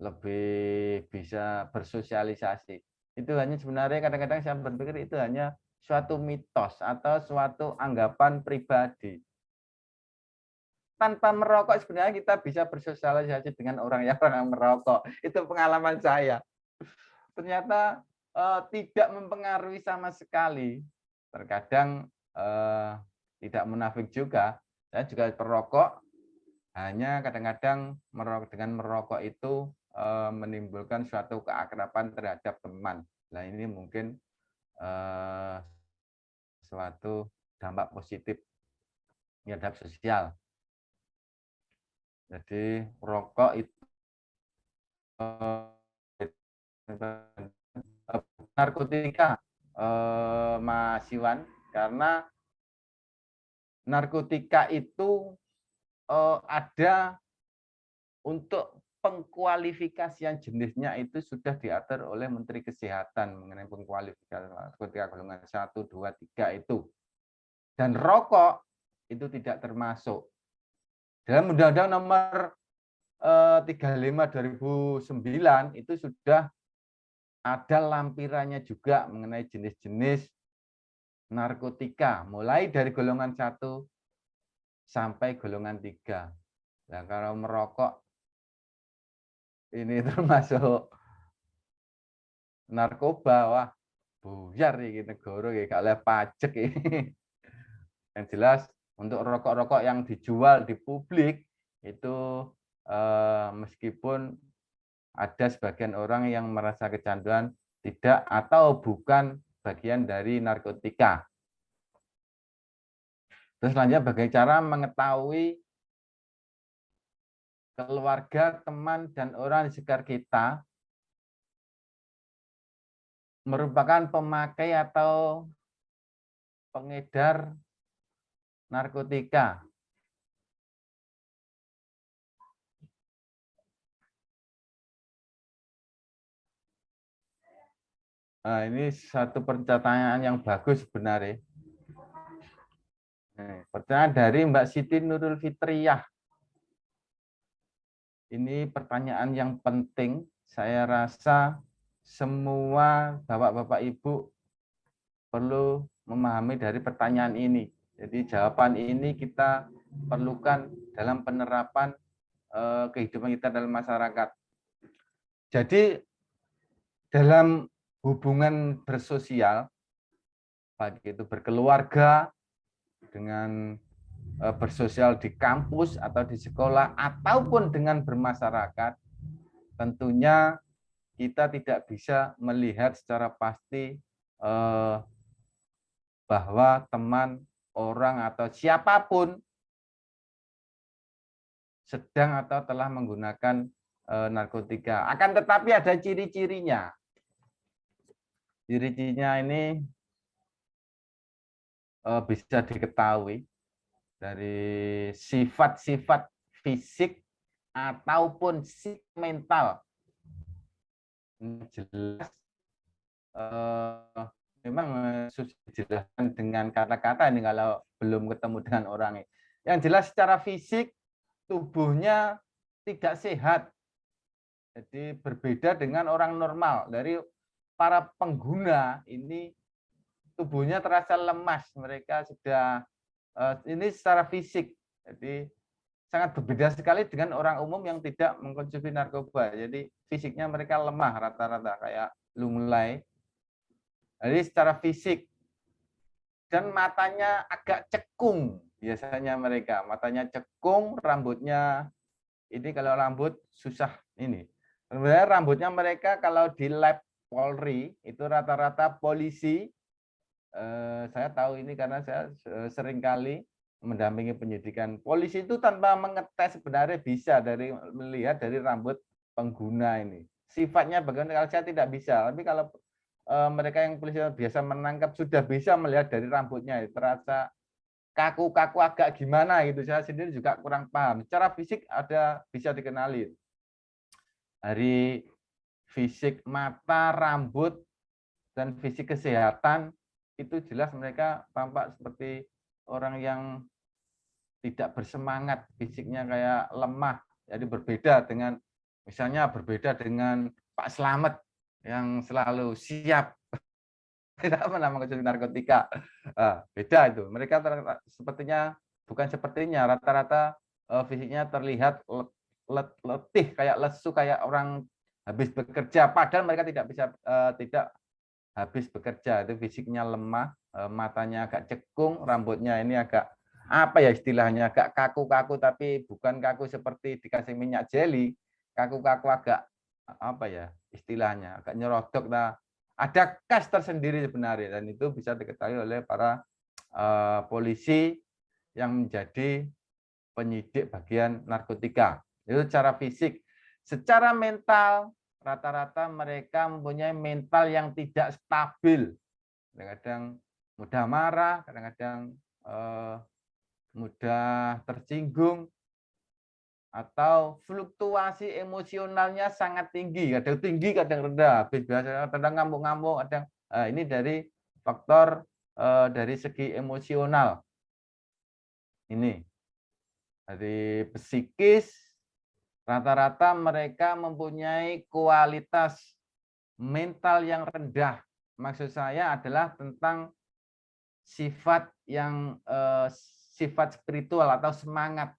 lebih bisa bersosialisasi. Itu hanya sebenarnya kadang-kadang saya berpikir itu hanya suatu mitos atau suatu anggapan pribadi. Tanpa merokok sebenarnya kita bisa bersosialisasi dengan orang yang merokok. Itu pengalaman saya. ternyata tidak mempengaruhi sama sekali. Terkadang tidak munafik juga. Saya juga perokok, hanya kadang-kadang dengan merokok itu menimbulkan suatu keakraban terhadap teman. Nah ini mungkin suatu dampak positif terhadap sosial. Jadi rokok itu narkotika, Mas Iwan, karena narkotika itu ada untuk pengkualifikasian jenisnya itu sudah diatur oleh Menteri Kesehatan mengenai pengkualifikasian narkotika golongan 1, 2, 3 itu. Dan rokok itu tidak termasuk. Dalam Undang-Undang Nomor 35/2009 itu sudah ada lampirannya juga mengenai jenis-jenis narkotika, mulai dari golongan 1 sampai golongan 3. Nah, kalau merokok ini termasuk narkoba, wah buyar iki negara iki gak oleh pajak iki. Yang jelas untuk rokok-rokok yang dijual di publik itu meskipun ada sebagian orang yang merasa kecanduan tidak atau bukan bagian dari narkotika. Terus selanjutnya bagaimana cara mengetahui keluarga, teman, dan orang di sekitar kita merupakan pemakai atau pengedar narkotika. Nah, ini satu pertanyaan yang bagus sebenarnya. Pertanyaan dari Mbak Siti Nurul Fitriyah. Ini pertanyaan yang penting. Saya rasa semua Bapak-Bapak Ibu perlu memahami dari pertanyaan ini. Jadi jawaban ini kita perlukan dalam penerapan kehidupan kita dalam masyarakat. Jadi dalam hubungan bersosial, baik itu berkeluarga, dengan bersosial di kampus atau di sekolah, ataupun dengan bermasyarakat, tentunya kita tidak bisa melihat secara pasti bahwa teman, orang, atau siapapun sedang atau telah menggunakan narkotika. Akan tetapi ada ciri-cirinya. Ciri-cirinya ini bisa diketahui dari sifat-sifat fisik ataupun mental. Jelas memang susah dijelaskan dengan kata-kata ini kalau belum ketemu dengan orangnya. Yang jelas secara fisik tubuhnya tidak sehat. Jadi berbeda dengan orang normal. Dari para pengguna ini tubuhnya terasa lemas, mereka sudah ini secara fisik. Jadi sangat berbeda sekali dengan orang umum yang tidak mengkonsumsi narkoba. Jadi fisiknya mereka lemah rata-rata kayak lunglai. Jadi secara fisik dan matanya agak cekung biasanya mereka. Matanya cekung, rambutnya ini kalau rambut susah ini. Sebenarnya rambutnya mereka kalau di lab Polri itu rata-rata polisi. Saya tahu ini karena saya seringkali mendampingi penyidikan. Polisi itu tanpa mengetes sebenarnya bisa dari melihat dari rambut pengguna ini. Sifatnya bagaimana kalau saya tidak bisa, tapi kalau mereka yang polisi biasa menangkap sudah bisa melihat dari rambutnya, terasa kaku-kaku agak gimana gitu. Saya sendiri juga kurang paham. Secara fisik ada bisa dikenali. Dari fisik mata, rambut, dan fisik kesehatan itu jelas mereka tampak seperti orang yang tidak bersemangat, fisiknya kayak lemah. Jadi berbeda dengan misalnya berbeda dengan Pak Slamet yang selalu siap tidak pernah mengkonsumsi narkotika. Beda itu. Mereka sepertinya bukan sepertinya rata-rata fisiknya terlihat letih kayak lesu kayak orang habis bekerja, padahal mereka tidak habis bekerja, itu fisiknya lemah, matanya agak cekung, rambutnya ini agak apa ya istilahnya, agak kaku-kaku, tapi bukan kaku seperti dikasih minyak jeli, kaku-kaku agak apa ya istilahnya, agak nyerodok. Nah, ada khas tersendiri sebenarnya, dan itu bisa diketahui oleh para polisi yang menjadi penyidik bagian narkotika. Itu secara fisik. Secara mental, rata-rata mereka mempunyai mental yang tidak stabil. Kadang-kadang mudah marah, kadang-kadang mudah tersinggung, atau fluktuasi emosionalnya sangat tinggi, kadang tinggi, kadang rendah, biasanya kadang ngamuk-ngamuk, kadang ini dari faktor dari segi emosional. Ini dari psikis, rata-rata mereka mempunyai kualitas mental yang rendah. Maksud saya adalah tentang sifat yang sifat spiritual atau semangat.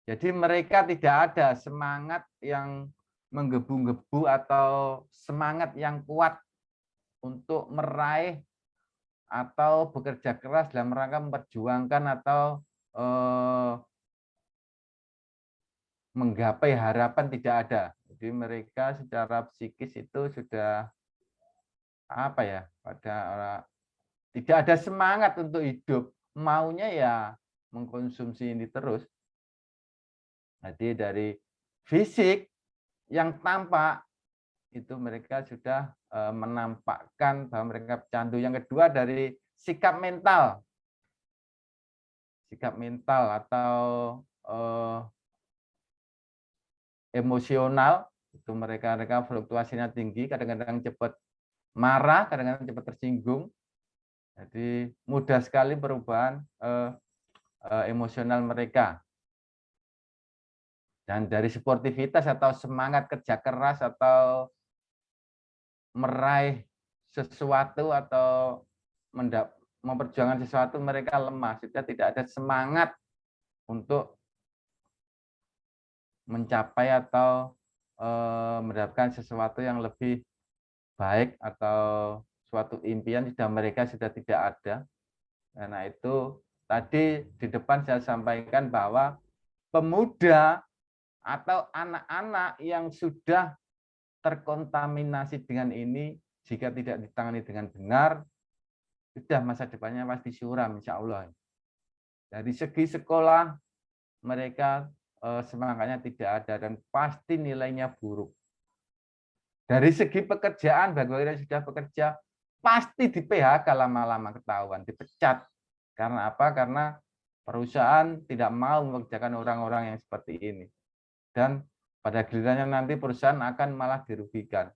Jadi mereka tidak ada semangat yang menggebu-gebu atau semangat yang kuat untuk meraih atau bekerja keras dalam rangka memperjuangkan atau menggapai harapan, tidak ada. Jadi mereka secara psikis itu sudah apa ya, tidak ada semangat untuk hidup, maunya ya mengkonsumsi ini terus. Jadi dari fisik yang tampak itu mereka sudah menampakkan bahwa mereka pecandu. Yang kedua dari sikap mental. Sikap mental atau emosional itu mereka fluktuasinya tinggi, kadang-kadang cepat marah, kadang-kadang cepat tersinggung. Jadi mudah sekali perubahan emosional mereka. Dan dari sportivitas atau semangat kerja keras atau meraih sesuatu atau memperjuangkan sesuatu, mereka lemah, sudah tidak ada semangat untuk mencapai atau mendapatkan sesuatu yang lebih baik atau suatu impian mereka sudah tidak ada. Karena itu tadi di depan saya sampaikan bahwa pemuda atau anak-anak yang sudah terkontaminasi dengan ini, jika tidak ditangani dengan benar, sudah masa depannya pasti suram, insya Allah. Dari segi sekolah, mereka semangatnya tidak ada dan pasti nilainya buruk. Dari segi pekerjaan, bagi yang sudah bekerja, pasti di PHK lama-lama ketahuan, dipecat. Karena apa? Karena perusahaan tidak mau mengerjakan orang-orang yang seperti ini. Dan pada gilirannya nanti perusahaan akan malah dirugikan.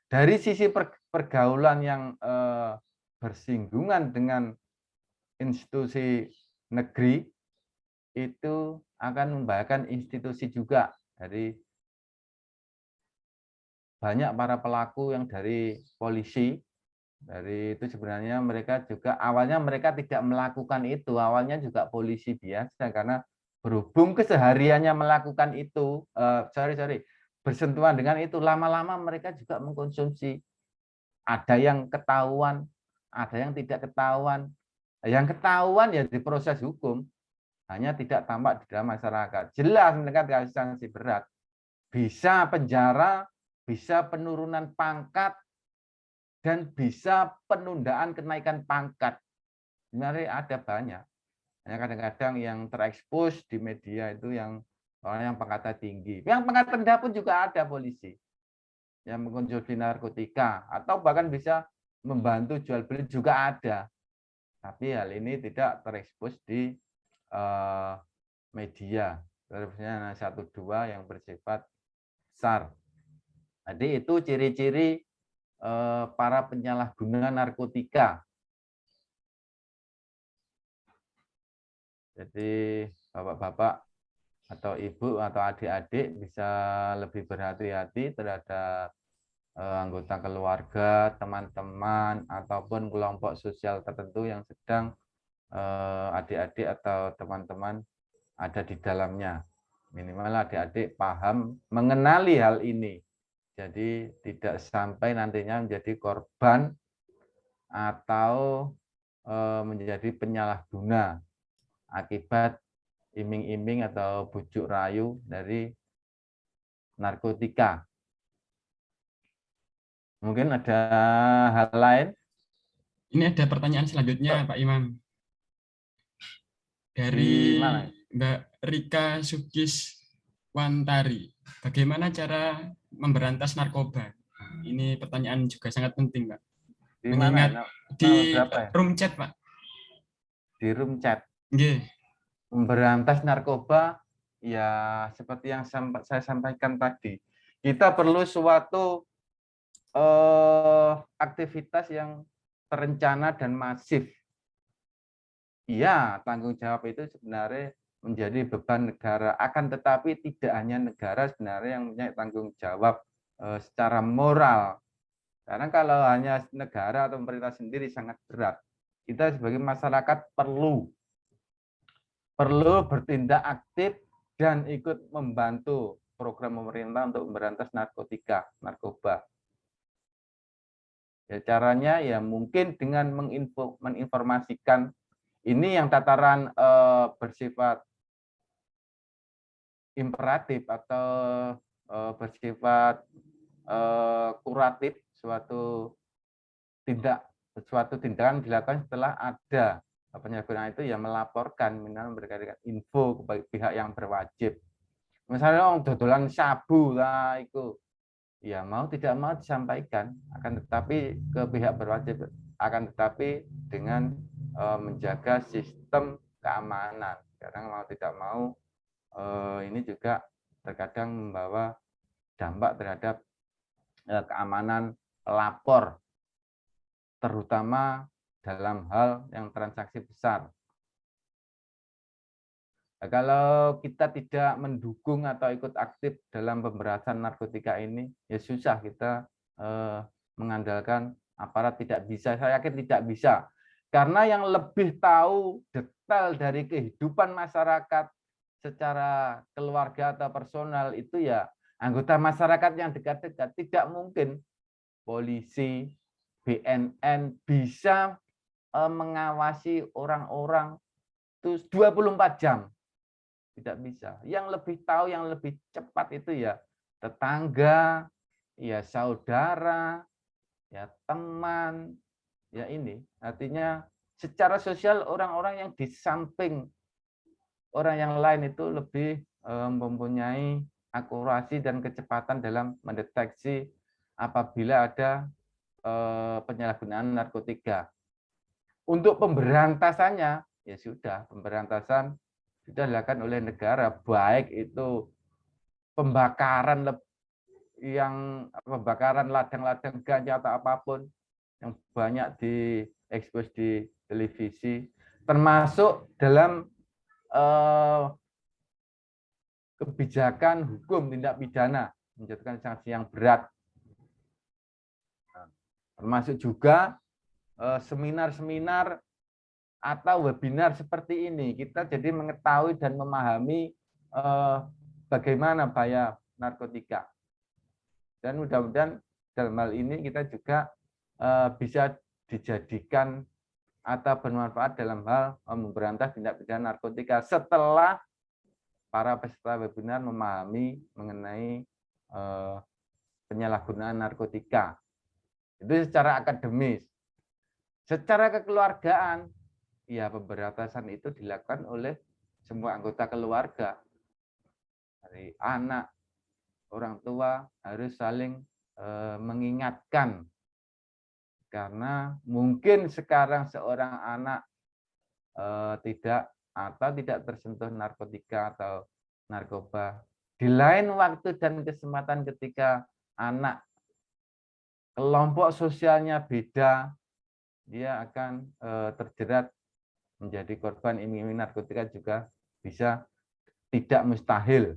Dari sisi pergaulan yang bersinggungan dengan institusi negeri, itu akan membahayakan institusi juga. Dari banyak para pelaku yang dari polisi, dari itu sebenarnya mereka juga awalnya mereka tidak melakukan itu, awalnya juga polisi biasa, karena berhubung kesehariannya melakukan itu, bersentuhan dengan itu, lama-lama mereka juga mengkonsumsi. Ada yang ketahuan, ada yang tidak ketahuan. Yang ketahuan ya diproses hukum, hanya tidak tampak di dalam masyarakat. Jelas mereka dikasih sanksi berat, bisa penjara, bisa penurunan pangkat, dan bisa penundaan kenaikan pangkat. Sebenarnya ada banyak. Hanya kadang-kadang yang terekspos di media itu yang orang yang pangkatnya tinggi. Yang pangkat rendah pun juga ada polisi yang mengkonsumsi narkotika atau bahkan bisa membantu jual beli juga ada. Tapi hal ini tidak terekspos di media. Terusnya 1-2 yang bersifat besar. Jadi itu ciri-ciri para penyalahguna narkotika. Jadi bapak-bapak atau ibu atau adik-adik bisa lebih berhati-hati terhadap anggota keluarga, teman-teman, ataupun kelompok sosial tertentu yang sedang adik-adik atau teman-teman ada di dalamnya. Minimal adik-adik paham mengenali hal ini. Jadi tidak sampai nantinya menjadi korban atau menjadi penyalahguna akibat iming-iming atau bujuk rayu dari narkotika. Mungkin ada hal lain? Ini ada pertanyaan selanjutnya, Pak Imam. Dari Di mana? Mbak Rika Sukiswantari. Bagaimana cara memberantas narkoba? Ini pertanyaan juga sangat penting, Pak. Di Mengingat mana? di Berapa ya? room chat, Pak. Di room chat. Nggih. Memberantas narkoba, ya seperti yang saya sampaikan tadi. Kita perlu suatu aktivitas yang terencana dan masif. Iya, tanggung jawab itu sebenarnya menjadi beban negara. Akan tetapi tidak hanya negara sebenarnya yang punya tanggung jawab secara moral. Karena kalau hanya negara atau pemerintah sendiri sangat berat. Kita sebagai masyarakat perlu bertindak aktif dan ikut membantu program pemerintah untuk memberantas narkoba. Ya, caranya ya mungkin dengan menginformasikan ini yang tataran bersifat imperatif atau bersifat kuratif, suatu tindakan dilakukan setelah ada penyalahgunaan itu ya melaporkan, minimal memberikan info kepada pihak yang berwajib. Misalnya dodolan sabu lah itu, ya mau tidak mau disampaikan, akan tetapi ke pihak berwajib, akan tetapi dengan menjaga sistem keamanan. Karena mau tidak mau ini juga terkadang membawa dampak terhadap keamanan pelapor, terutama dalam hal yang transaksi besar. Nah, kalau kita tidak mendukung atau ikut aktif dalam pemberantasan narkotika ini, ya susah kita mengandalkan aparat, tidak bisa. Saya yakin tidak bisa. Karena yang lebih tahu detail dari kehidupan masyarakat secara keluarga atau personal itu ya anggota masyarakat yang dekat-dekat. Tidak mungkin polisi, BNN bisa mengawasi orang-orang itu 24 jam. Tidak bisa. Yang lebih tahu, yang lebih cepat itu ya tetangga, ya saudara, ya teman, ya ini. Artinya secara sosial orang-orang yang di samping orang yang lain itu lebih mempunyai akurasi dan kecepatan dalam mendeteksi apabila ada penyalahgunaan narkotika. Untuk pemberantasannya, ya sudah, pemberantasan sudah dilakukan oleh negara, baik itu pembakaran ladang-ladang ganja atau apapun yang banyak diekspos di televisi, termasuk dalam kebijakan hukum tindak pidana menjatuhkan sanksi yang berat, termasuk juga seminar-seminar atau webinar seperti ini. Kita jadi mengetahui dan memahami bagaimana bahaya narkotika. Dan mudah-mudahan dalam hal ini kita juga bisa dijadikan atau bermanfaat dalam hal memberantas tindak pidana narkotika setelah para peserta webinar memahami mengenai penyalahgunaan narkotika. Itu secara akademis. Secara kekeluargaan, ya pemberantasan itu dilakukan oleh semua anggota keluarga. Dari anak, orang tua harus saling mengingatkan. Karena mungkin sekarang seorang anak tidak tersentuh narkotika atau narkoba. Di lain waktu dan kesempatan ketika anak kelompok sosialnya beda, dia akan terjerat menjadi korban iming-iming narkotika juga bisa tidak mustahil.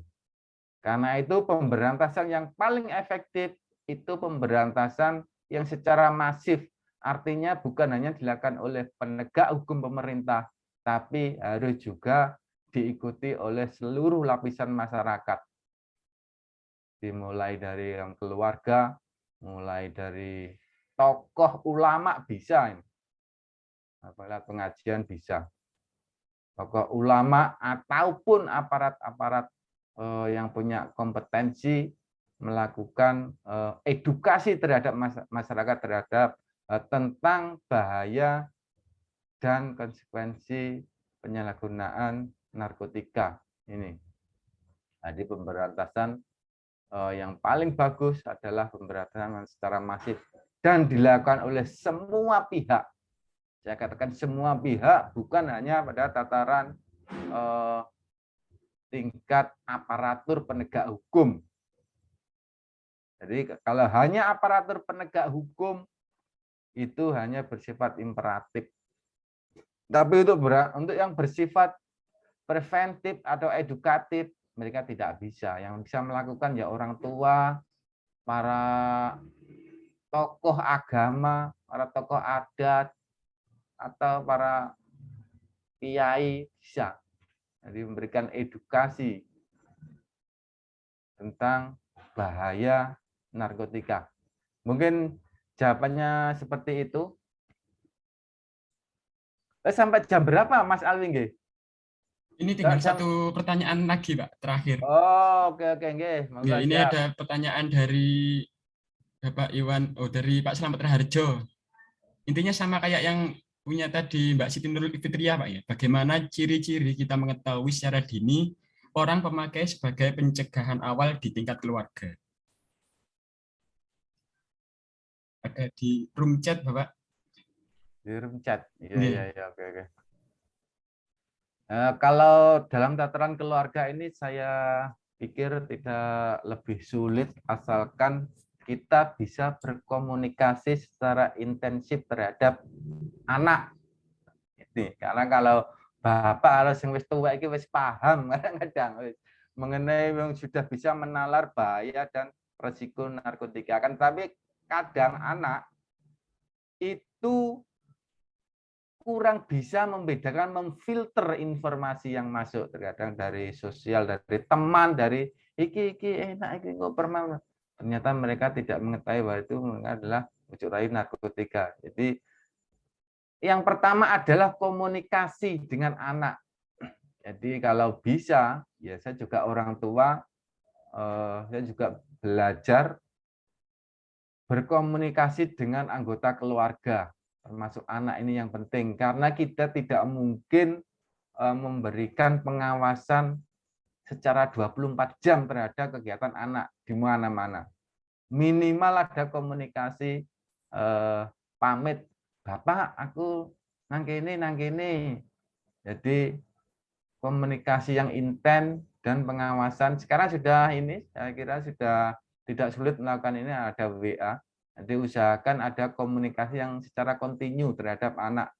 Karena itu pemberantasan yang paling efektif itu pemberantasan yang secara masif, artinya bukan hanya dilakukan oleh penegak hukum pemerintah, tapi harus juga diikuti oleh seluruh lapisan masyarakat. Dimulai dari yang keluarga, mulai dari tokoh ulama bisa ini. Apalagi pengajian bisa. Tokoh ulama ataupun aparat-aparat yang punya kompetensi melakukan edukasi terhadap masyarakat terhadap tentang bahaya dan konsekuensi penyalahgunaan narkotika ini. Jadi pemberantasan yang paling bagus adalah pemberantasan secara masif dan dilakukan oleh semua pihak. Saya katakan semua pihak, bukan hanya pada tataran tingkat aparatur penegak hukum. Jadi kalau hanya aparatur penegak hukum itu hanya bersifat imperatif. Tapi untuk yang bersifat preventif atau edukatif mereka tidak bisa. Yang bisa melakukan ya orang tua, para tokoh agama, para tokoh adat, atau para kiai bisa. Jadi memberikan edukasi tentang bahaya narkotika. Mungkin jawabannya seperti itu. Sampai jam berapa Mas Alwi nggih? Ini tinggal satu pertanyaan lagi, Pak, terakhir. Oh, oke nggih. Ya, ini siap. Ada pertanyaan dari Bapak Iwan, dari Pak Slamet Raharjo. Intinya sama kayak yang punya tadi Mbak Siti Nurul Fitria, Pak ya. Bagaimana ciri-ciri kita mengetahui secara dini orang pemakai sebagai pencegahan awal di tingkat keluarga? Ada di room chat, Bapak. Di room chat. Iya, oke. Kalau dalam tataran keluarga ini saya pikir tidak lebih sulit asalkan kita bisa berkomunikasi secara intensif terhadap anak. Karena kalau bapak harus yang wis tua iki wis paham kadang-kadang mengenai yang sudah bisa menalar bahaya dan resiko narkotika. Kan tapi kadang anak itu kurang bisa membedakan, memfilter informasi yang masuk terkadang dari sosial, dari teman, dari iki enak iki kok permainan. Ternyata mereka tidak mengetahui bahwa itu adalah ujuk rayu narkotika. Jadi yang pertama adalah komunikasi dengan anak. Jadi kalau bisa, ya saya juga orang tua, saya juga belajar berkomunikasi dengan anggota keluarga. Termasuk anak ini yang penting karena kita tidak mungkin memberikan pengawasan secara 24 jam terhadap kegiatan anak di mana-mana. Minimal ada komunikasi pamit, Bapak aku nang kene. Jadi komunikasi yang intens dan pengawasan sekarang sudah ini saya kira sudah tidak sulit melakukan ini, ada WA. Jadi usahakan ada komunikasi yang secara kontinu terhadap anak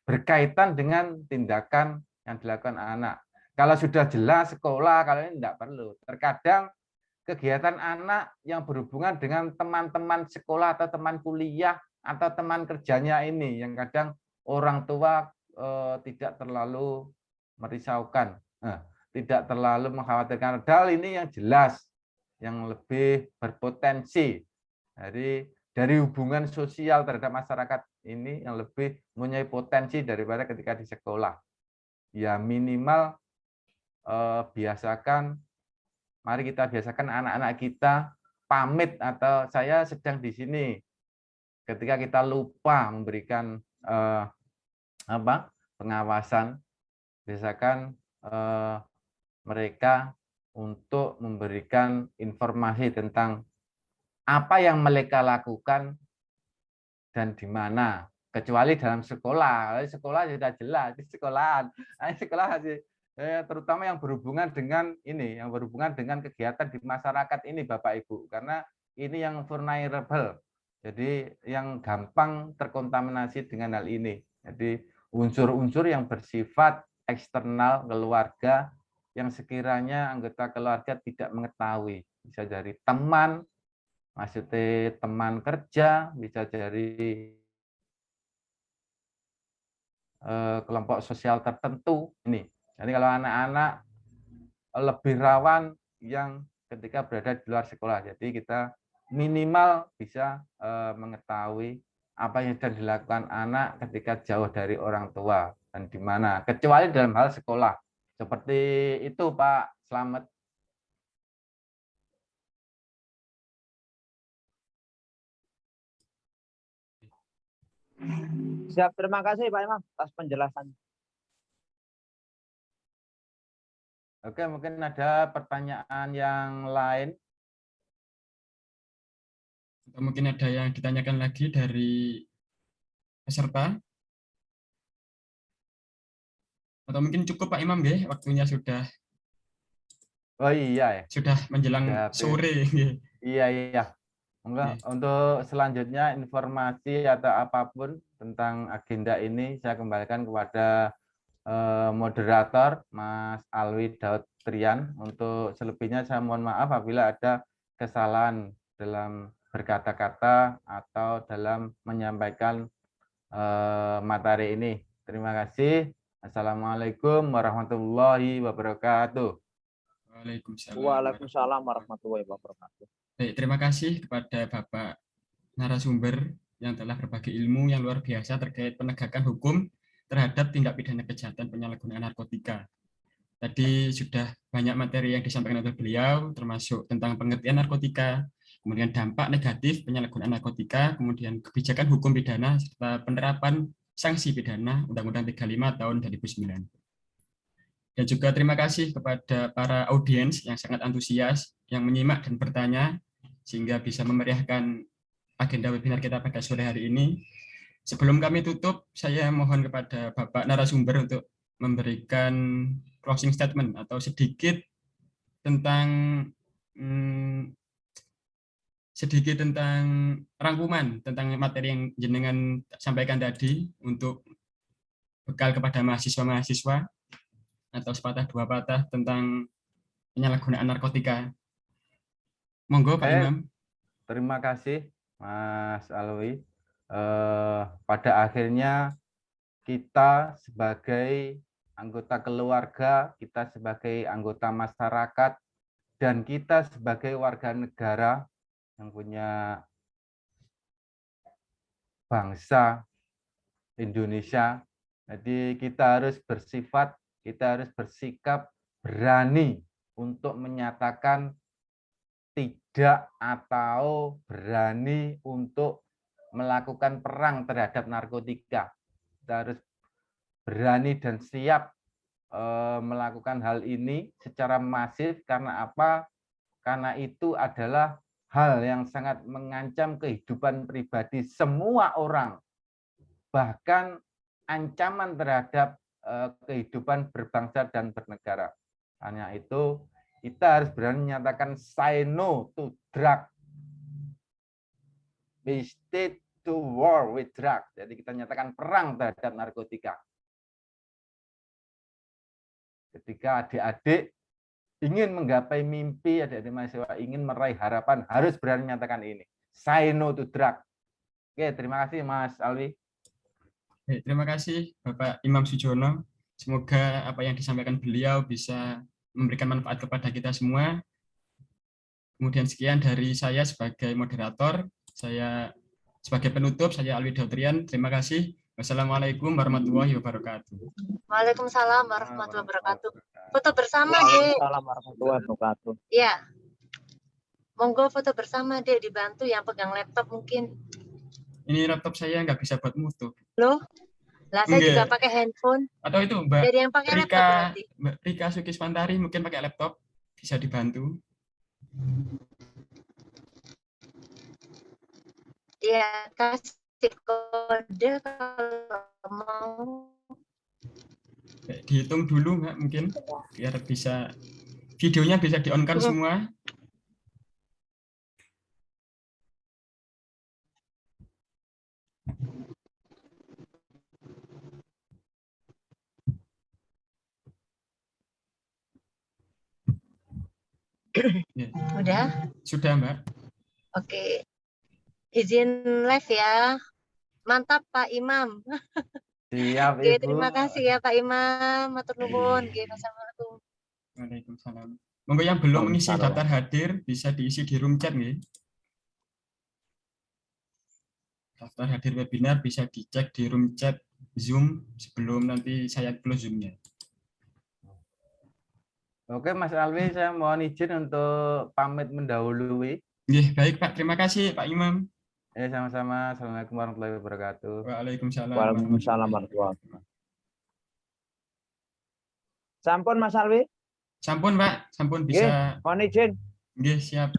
berkaitan dengan tindakan yang dilakukan anak. Kalau sudah jelas sekolah, kalau ini tidak perlu. Terkadang kegiatan anak yang berhubungan dengan teman-teman sekolah atau teman kuliah atau teman kerjanya ini yang kadang orang tua tidak terlalu merisaukan, tidak terlalu mengkhawatirkan. Padahal ini yang jelas, yang lebih berpotensi. Jadi dari hubungan sosial terhadap masyarakat ini yang lebih mempunyai potensi daripada ketika di sekolah. Ya minimal mari kita biasakan anak-anak kita pamit atau saya sedang di sini. Ketika kita lupa memberikan pengawasan, biasakan mereka untuk memberikan informasi tentang apa yang mereka lakukan dan di mana, kecuali dalam sekolah. Sekolah sudah jelas di sekolahan. Sekolah terutama yang berhubungan dengan ini, yang berhubungan dengan kegiatan di masyarakat ini, Bapak Ibu, karena ini yang vulnerable. Jadi yang gampang terkontaminasi dengan hal ini. Jadi unsur-unsur yang bersifat eksternal keluarga yang sekiranya anggota keluarga tidak mengetahui, bisa dari teman, maksudnya teman kerja, bisa dari kelompok sosial tertentu ini. Jadi kalau anak-anak lebih rawan yang ketika berada di luar sekolah. Jadi kita minimal bisa mengetahui apa yang sedang dilakukan anak ketika jauh dari orang tua dan di mana. Kecuali dalam hal sekolah. Seperti itu Pak Slamet. Siap, terima kasih Pak Imam atas penjelasan. Oke, mungkin ada pertanyaan yang lain. Atau mungkin ada yang ditanyakan lagi dari peserta. Atau mungkin cukup Pak Imam nggih, waktunya sudah Oh iya ya. menjelang Sudah sore. Iya iya. Enggak, untuk selanjutnya informasi atau apapun tentang agenda ini saya kembalikan kepada moderator Mas Alwi Daud Trian. Untuk selebihnya saya mohon maaf apabila ada kesalahan dalam berkata-kata atau dalam menyampaikan materi ini. Terima kasih. Assalamualaikum warahmatullahi wabarakatuh. Waalaikumsalam. Waalaikumsalam warahmatullahi wabarakatuh. Baik, terima kasih kepada Bapak narasumber yang telah berbagi ilmu yang luar biasa terkait penegakan hukum terhadap tindak pidana kejahatan penyalahgunaan narkotika. Tadi sudah banyak materi yang disampaikan oleh beliau, termasuk tentang pengertian narkotika, kemudian dampak negatif penyalahgunaan narkotika, kemudian kebijakan hukum pidana, serta penerapan sanksi pidana Undang-Undang 35 tahun 2009. Dan juga terima kasih kepada para audiens yang sangat antusias, yang menyimak dan bertanya, sehingga bisa memeriahkan agenda webinar kita pada sore hari ini. Sebelum kami tutup, saya mohon kepada Bapak narasumber untuk memberikan closing statement atau sedikit tentang rangkuman tentang materi yang jenengan sampaikan tadi untuk bekal kepada mahasiswa-mahasiswa atau sepatah dua patah tentang penyalahgunaan narkotika. Monggo Pak Imam. Terima kasih Mas Alwi. Pada akhirnya kita sebagai anggota keluarga, kita sebagai anggota masyarakat, dan kita sebagai warga negara yang punya bangsa Indonesia. Jadi kita harus bersikap berani untuk menyatakan tidak atau berani untuk melakukan perang terhadap narkotika. Kita harus berani dan siap melakukan hal ini secara masif. Karena apa? Karena itu adalah hal yang sangat mengancam kehidupan pribadi semua orang. Bahkan ancaman terhadap kehidupan berbangsa dan bernegara. Hanya itu kita harus berani menyatakan say no to drug. We stay to war with drug. Jadi kita nyatakan perang terhadap narkotika. Ketika adik-adik ingin menggapai mimpi, adik-adik mahasiswa ingin meraih harapan, harus berani menyatakan ini. Say no to drug. Oke, terima kasih Mas Alwi. Terima kasih Bapak Imam Sujono. Semoga apa yang disampaikan beliau bisa memberikan manfaat kepada kita semua. Kemudian sekian dari saya sebagai moderator. Saya sebagai penutup, saya Alwi Dautrian. Terima kasih. Wassalamualaikum warahmatullahi wabarakatuh. Waalaikumsalam warahmatullahi wabarakatuh. Foto bersama, Dek. Waalaikumsalam warahmatullahi wabarakatuh. Ya. Monggo foto bersama, Dek, dibantu yang pegang laptop mungkin. Ini laptop saya nggak bisa buat mutu. Loh? Lah saya juga pakai handphone. Atau itu Mbak Dari yang pakai laptop berarti. Mbak Rika Sukiswantari mungkin pakai laptop, bisa dibantu. Ya, kasih kode kalau mau. Dihitung dulu Mbak mungkin, biar bisa videonya bisa di-on-kan semua. Ya. Udah? Sudah Mbak. Oke. Izin live ya. Mantap Pak Imam. Siap, Oke, Ibu. terima kasih ya Pak Imam. Matur nuwun. Oke, Assalamualaikum. Waalaikumsalam. Monggo yang belum mengisi Waalaikumsalam. daftar hadir bisa diisi di room chat nih. Daftar hadir webinar bisa dicek di room chat Zoom sebelum nanti saya close Zoom-nya. Oke, Mas Alwi, saya mohon izin untuk pamit mendahului. Nggih, baik Pak. Terima kasih Pak Imam. Sama-sama. Assalamualaikum warahmatullahi wabarakatuh. Waalaikumsalam. Waalaikumsalam warahmatullahi wabarakatuh. Sampun Mas Alwi. Sampun Pak, sampun bisa. Mohon izin. Nggih, siap.